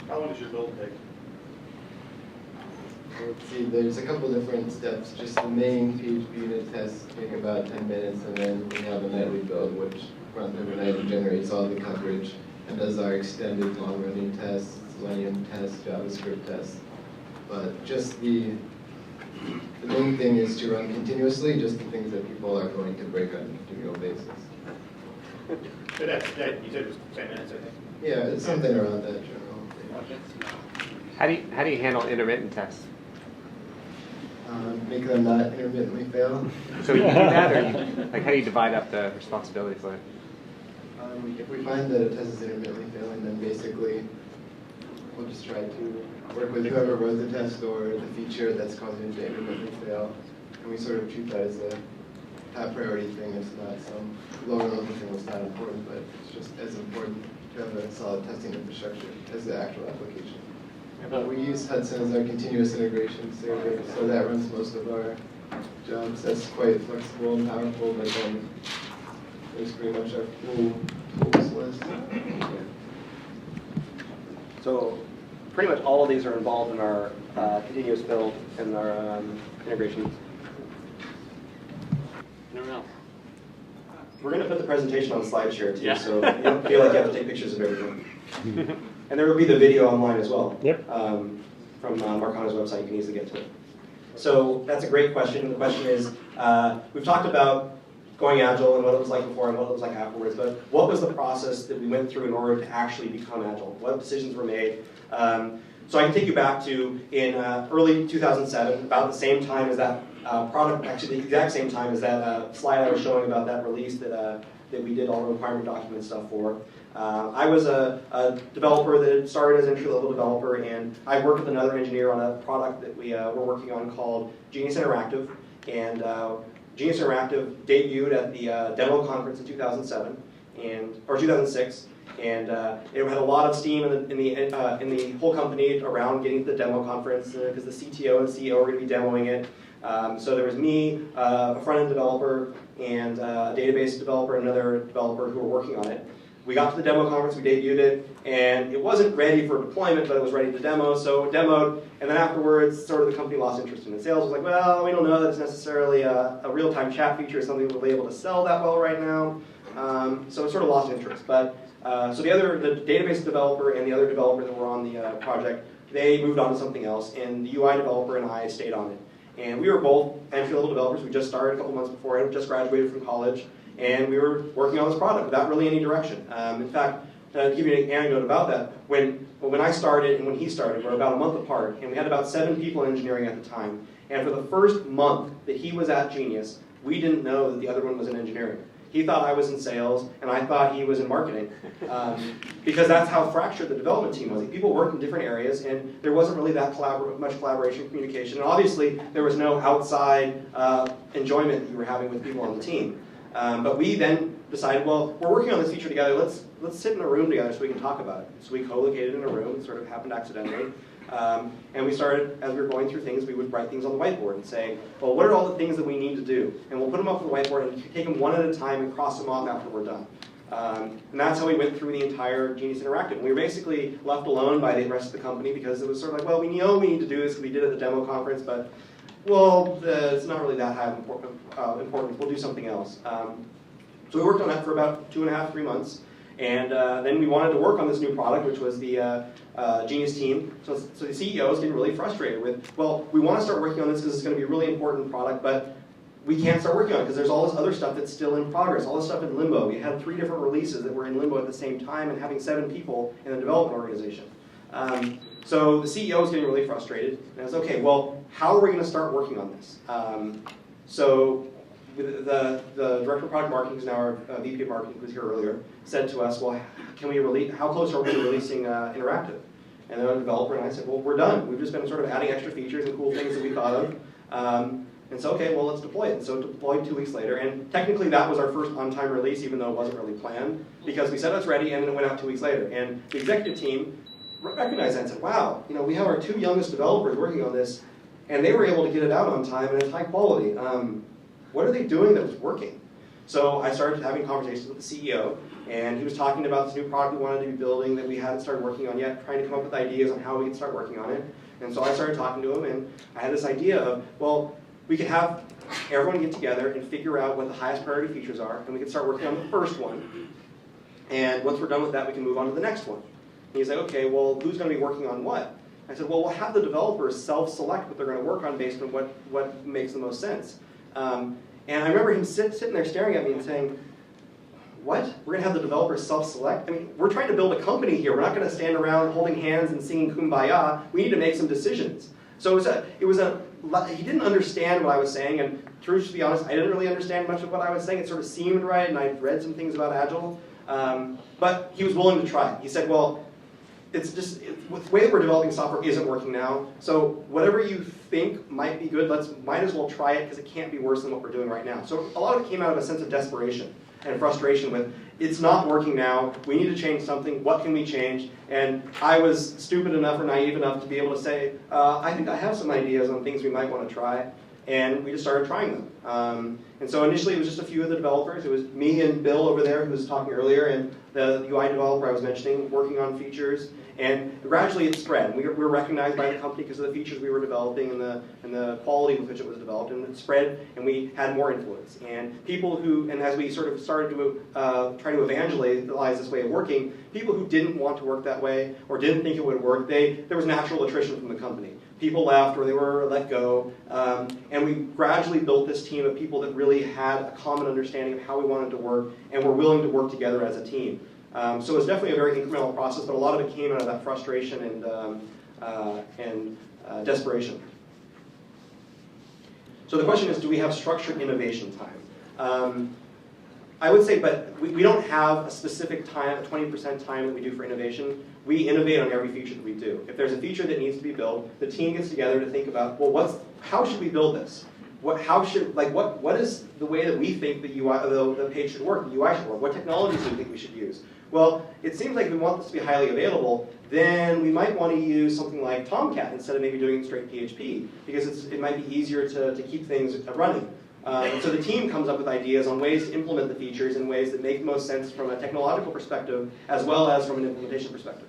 How long does your build take? Let's see, there's a couple different steps. Just the main PHP unit tests take about 10 minutes, and then we have a nightly build, which runs every night and generates all the coverage, and does our extended long-running tests, Selenium tests, JavaScript tests. But just the main thing is to run continuously, just the things that people are going to break on a continual basis. So that you said it was 10 minutes, I think? Yeah, it's something around that general. How do you handle intermittent tests? Make them not intermittently fail. So you do that, or how do you divide up the responsibility for it? If we find that a test is intermittently failing, then basically we'll just try to work with whoever wrote the test or the feature that's causing the intermittently fail. And we sort of treat that as a top priority thing. It's not some lower level thing that's not important, but it's just as important to have a solid testing infrastructure as the actual application. We use Hudson as our continuous integration server, so that runs most of our jobs. That's quite flexible and powerful, but then there's pretty much our full tools list. So pretty much all of these are involved in our continuous build and our integration. Anyone else? We're going to put the presentation on SlideShare too, Yeah. so you don't feel like you have to take pictures of everything. And there will be the video online as well. Yep. From Marakana's website, you can easily get to it. So that's a great question. The question is, we've talked about going Agile and what it was like before and what it was like afterwards, but what was the process that we went through in order to actually become Agile? What decisions were made? So I can take you back to in early 2007, about the same time as that product, actually the exact same time as that slide I was showing about that release that we did all the requirement document stuff for. I was a developer that had started as an entry-level developer, and I worked with another engineer on a product that we were working on called Genius Interactive. And Genius Interactive debuted at the demo conference in 2007, or 2006. And it had a lot of steam in the whole company around getting to the demo conference because the CTO and CEO were going to be demoing it. So there was me, a front-end developer, and a database developer, and another developer who were working on it. We got to the demo conference, we debuted it, and it wasn't ready for deployment, but it was ready to demo, so it demoed, and then afterwards, sort of the company lost interest in it. Sales was like, well, we don't know that it's necessarily a real-time chat feature, something we'll be able to sell that well right now, so it sort of lost interest. But so the database developer and the other developer that were on the project, they moved on to something else, and the UI developer and I stayed on it. And we were both entry-level developers. We just started a couple months before. I just graduated from college. And we were working on this product without really any direction. In fact, to give you an anecdote about that, when I started and when he started, we're about a month apart, and we had about 7 people in engineering at the time. And for the first month that he was at Genius, we didn't know that the other one was in engineering. He thought I was in sales, and I thought he was in marketing, because that's how fractured the development team was. People worked in different areas, and there wasn't really that much collaboration and communication. And obviously, there was no outside enjoyment that you were having with people on the team. But we then decided, well, we're working on this feature together. Let's sit in a room together so we can talk about it. So we co-located in a room. It sort of happened accidentally. And we started, as we were going through things, we would write things on the whiteboard and say, well, what are all the things that we need to do? And we'll put them up on the whiteboard and take them one at a time and cross them off after we're done. And that's how we went through the entire Genius Interactive. And we were basically left alone by the rest of the company because it was sort of like, well, we know we need to do this because we did it at the demo conference, but well, it's not really that high important. We'll do something else. So we worked on that for about 2.5, 3 months. And then we wanted to work on this new product, which was the Genius team. So the CEO is getting really frustrated with, well, we want to start working on this because it's going to be a really important product, but we can't start working on it because there's all this other stuff that's still in progress, all this stuff in limbo. We had 3 different releases that were in limbo at the same time and having 7 people in the development organization. So the CEO was getting really frustrated, and I was, okay, well, how are we going to start working on this? So the director of product marketing, who's now our VP of marketing, who was here earlier, said to us, well, how close are we to releasing Interactive? And then the developer and I said, well, we're done. We've just been sort of adding extra features and cool things that we thought of. And so, okay, well, let's deploy it. And so it deployed 2 weeks later. And technically, that was our first on-time release, even though it wasn't really planned, because we said it's ready, and then it went out 2 weeks later. And the executive team recognized that and said, wow, we have our 2 youngest developers working on this, and they were able to get it out on time and it's high quality. What are they doing that was working? So I started having conversations with the CEO, and he was talking about this new product we wanted to be building that we hadn't started working on yet, trying to come up with ideas on how we could start working on it. And so I started talking to him, and I had this idea of, well, we could have everyone get together and figure out what the highest priority features are, and we could start working on the first one. And once we're done with that, we can move on to the next one. And he's like, okay, well, who's going to be working on what? I said, well, we'll have the developers self-select what they're going to work on based on what makes the most sense. And I remember him sitting there staring at me and saying, what? We're going to have the developers self-select? I mean, we're trying to build a company here. We're not going to stand around holding hands and singing Kumbaya. We need to make some decisions. So he didn't understand what I was saying, and truth to be honest, I didn't really understand much of what I was saying. It sort of seemed right, and I'd read some things about Agile, but he was willing to try it. He said, well, it's just, the way that we're developing software isn't working now. So whatever you think might be good, might as well try it because it can't be worse than what we're doing right now. So a lot of it came out of a sense of desperation and frustration with, it's not working now, we need to change something, what can we change? And I was stupid enough or naive enough to be able to say, I think I have some ideas on things we might want to try. And we just started trying them. And so initially it was just a few of the developers. It was me and Bill over there who was talking earlier, and the UI developer I was mentioning, working on features. And gradually it spread. We were recognized by the company because of the features we were developing and the quality with which it was developed. And it spread, and we had more influence. And people who, and as we sort of started to try to evangelize this way of working, people who didn't want to work that way or didn't think it would work, there was natural attrition from the company. People left or they were let go. And we gradually built this team of people that really had a common understanding of how we wanted to work and were willing to work together as a team. So it was definitely a very incremental process, but a lot of it came out of that frustration and desperation. So the question is, do we have structured innovation time? I would say, but we don't have a specific time, a 20% time that we do for innovation. We innovate on every feature that we do. If there's a feature that needs to be built, the team gets together to think about, well, how should we build this? What is the way that we think the UI, the page should work, the UI should work? What technologies do we think we should use? Well, it seems like we want this to be highly available, then we might want to use something like Tomcat instead of maybe doing it straight PHP, because it might be easier to keep things running. So the team comes up with ideas on ways to implement the features in ways that make the most sense from a technological perspective as well as from an implementation perspective.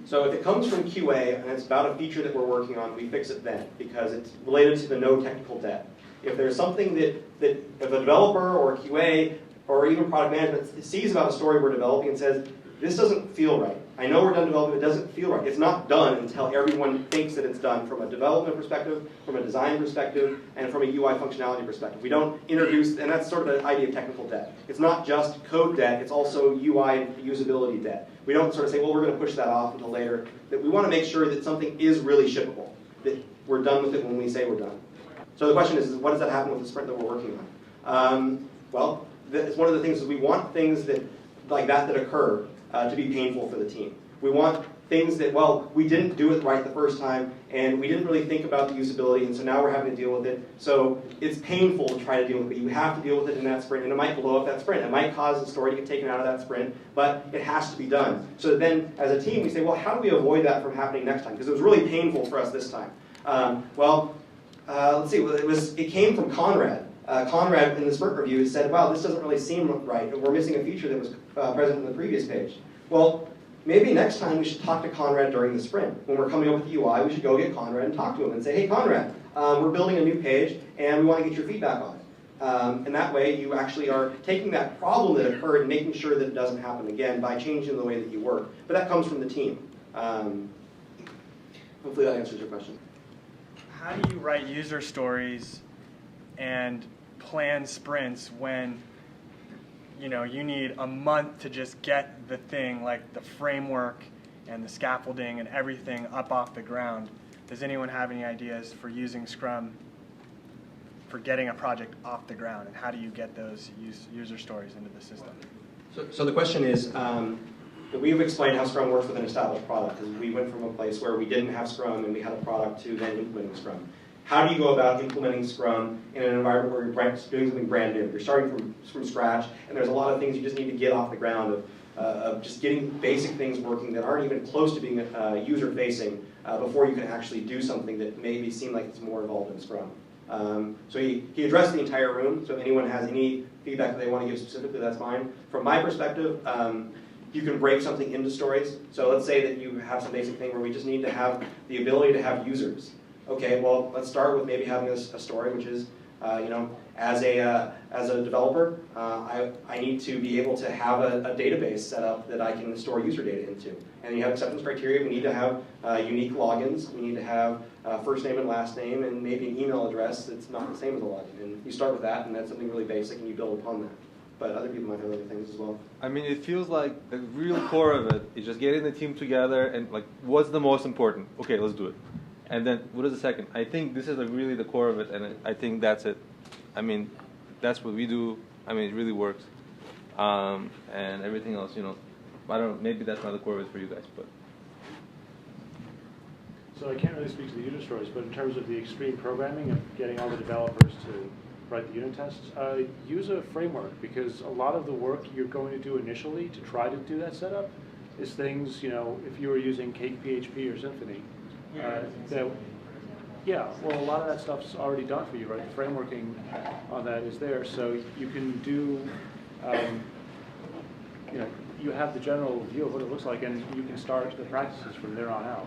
So if it comes from QA and it's about a feature that we're working on, we fix it then because it's related to the no technical debt. If there's something that if a developer or a QA or even product management sees about a story we're developing and says, this doesn't feel right. I know we're done developing, it doesn't feel right. It's not done until everyone thinks that it's done from a development perspective, from a design perspective, and from a UI functionality perspective. We don't introduce, and that's sort of the idea of technical debt. It's not just code debt, it's also UI usability debt. We don't sort of say, well, we're going to push that off until later. That we want to make sure that something is really shippable, that we're done with it when we say we're done. So the question is what does that happen with the sprint that we're working on? Well, it's one of the things is we want things that like that occur to be painful for the team. We want things that, well, we didn't do it right the first time, and we didn't really think about the usability, and so now we're having to deal with it. So it's painful to try to deal with it. You have to deal with it in that sprint, and it might blow up that sprint. It might cause the story to get taken out of that sprint, but it has to be done. So then, as a team, we say, well, how do we avoid that from happening next time? Because it was really painful for us this time. Let's see. It came from Conrad. Conrad, in the sprint review, said, wow, this doesn't really seem right, and we're missing a feature that was present in the previous page. Well, maybe next time we should talk to Conrad during the sprint. When we're coming up with the UI, we should go get Conrad and talk to him and say, hey, Conrad, we're building a new page, and we want to get your feedback on it. And that way, you actually are taking that problem that occurred and making sure that it doesn't happen again by changing the way that you work. But that comes from the team. Hopefully that answers your question. How do you write user stories and plan sprints when you need a month to just get the thing, like the framework and the scaffolding and everything up off the ground? Does anyone have any ideas for using Scrum for getting a project off the ground, and how do you get those user stories into the system? So the question is, we've explained how Scrum works with an established product, because we went from a place where we didn't have Scrum and we had a product to then implementing Scrum. How do you go about implementing Scrum in an environment where you're doing something brand new? You're starting from scratch, and there's a lot of things you just need to get off the ground of just getting basic things working that aren't even close to being user-facing before you can actually do something that maybe seem like it's more involved in Scrum. So he addressed the entire room, so if anyone has any feedback that they want to give specifically, that's fine. From my perspective, you can break something into stories. So let's say that you have some basic thing where we just need to have the ability to have users. Okay, well, let's start with maybe having a story, which is, as a developer, I need to be able to have a database set up that I can store user data into. And you have acceptance criteria. We need to have unique logins. We need to have first name and last name, and maybe an email address that's not the same as a login. And you start with that, and that's something really basic, and you build upon that. But other people might have other things as well. I mean, it feels like the real core of it is just getting the team together and like, what's the most important? Okay, let's do it. And then what is the second? I think this is really the core of it, and I think that's it. I mean, that's what we do. I mean, it really works. And everything else, I don't know, maybe that's not the core of it for you guys, but. So I can't really speak to the user stories, but in terms of the extreme programming of getting all the developers to write the unit tests, use a framework, because a lot of the work you're going to do initially to try to do that setup is things, you know, if you were using Cake PHP or Symfony, yeah, well, a lot of that stuff's already done for you, right? The frameworking on that is there, so you can do, you know, you have the general view of what it looks like, and you can start the practices from there on out.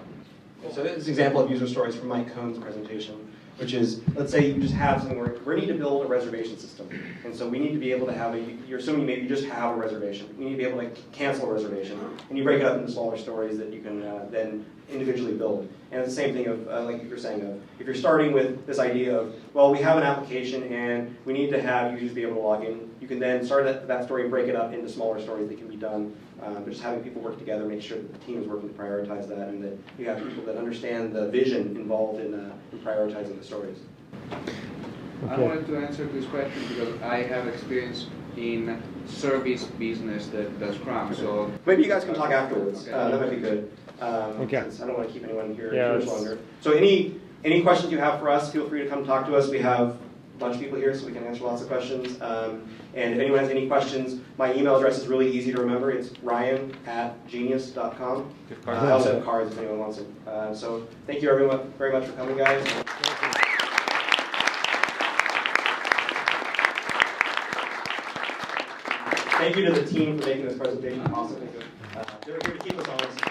So this is an example of user stories from Mike Cohn's presentation, which is, let's say you just have something where we need to build a reservation system. And so we need to be able to have you're assuming maybe you just have a reservation. You need to be able to cancel a reservation. And you break it up into smaller stories that you can then individually build. And it's the same thing of, like you're saying, if you're starting with this idea of, well, we have an application and we need to have users be able to log in, you can then start that story and break it up into smaller stories that can be done. But just having people work together, make sure that the team is working to prioritize that, and that you have people that understand the vision involved in prioritizing the stories. I wanted to answer this question because I have experience in service business that does Scrum. So maybe you guys can talk afterwards. Okay. That might be good. Okay. I don't want to keep anyone here Yeah, too much longer. So any questions you have for us, feel free to come talk to us. We have a bunch of people here, so we can answer lots of questions. And if anyone has any questions, my email address is really easy to remember. It's ryan@genius.com. I also have cards if anyone wants it. So thank you everyone very much for coming, guys. Thank you to the team for making this presentation possible. They're here to keep us honest.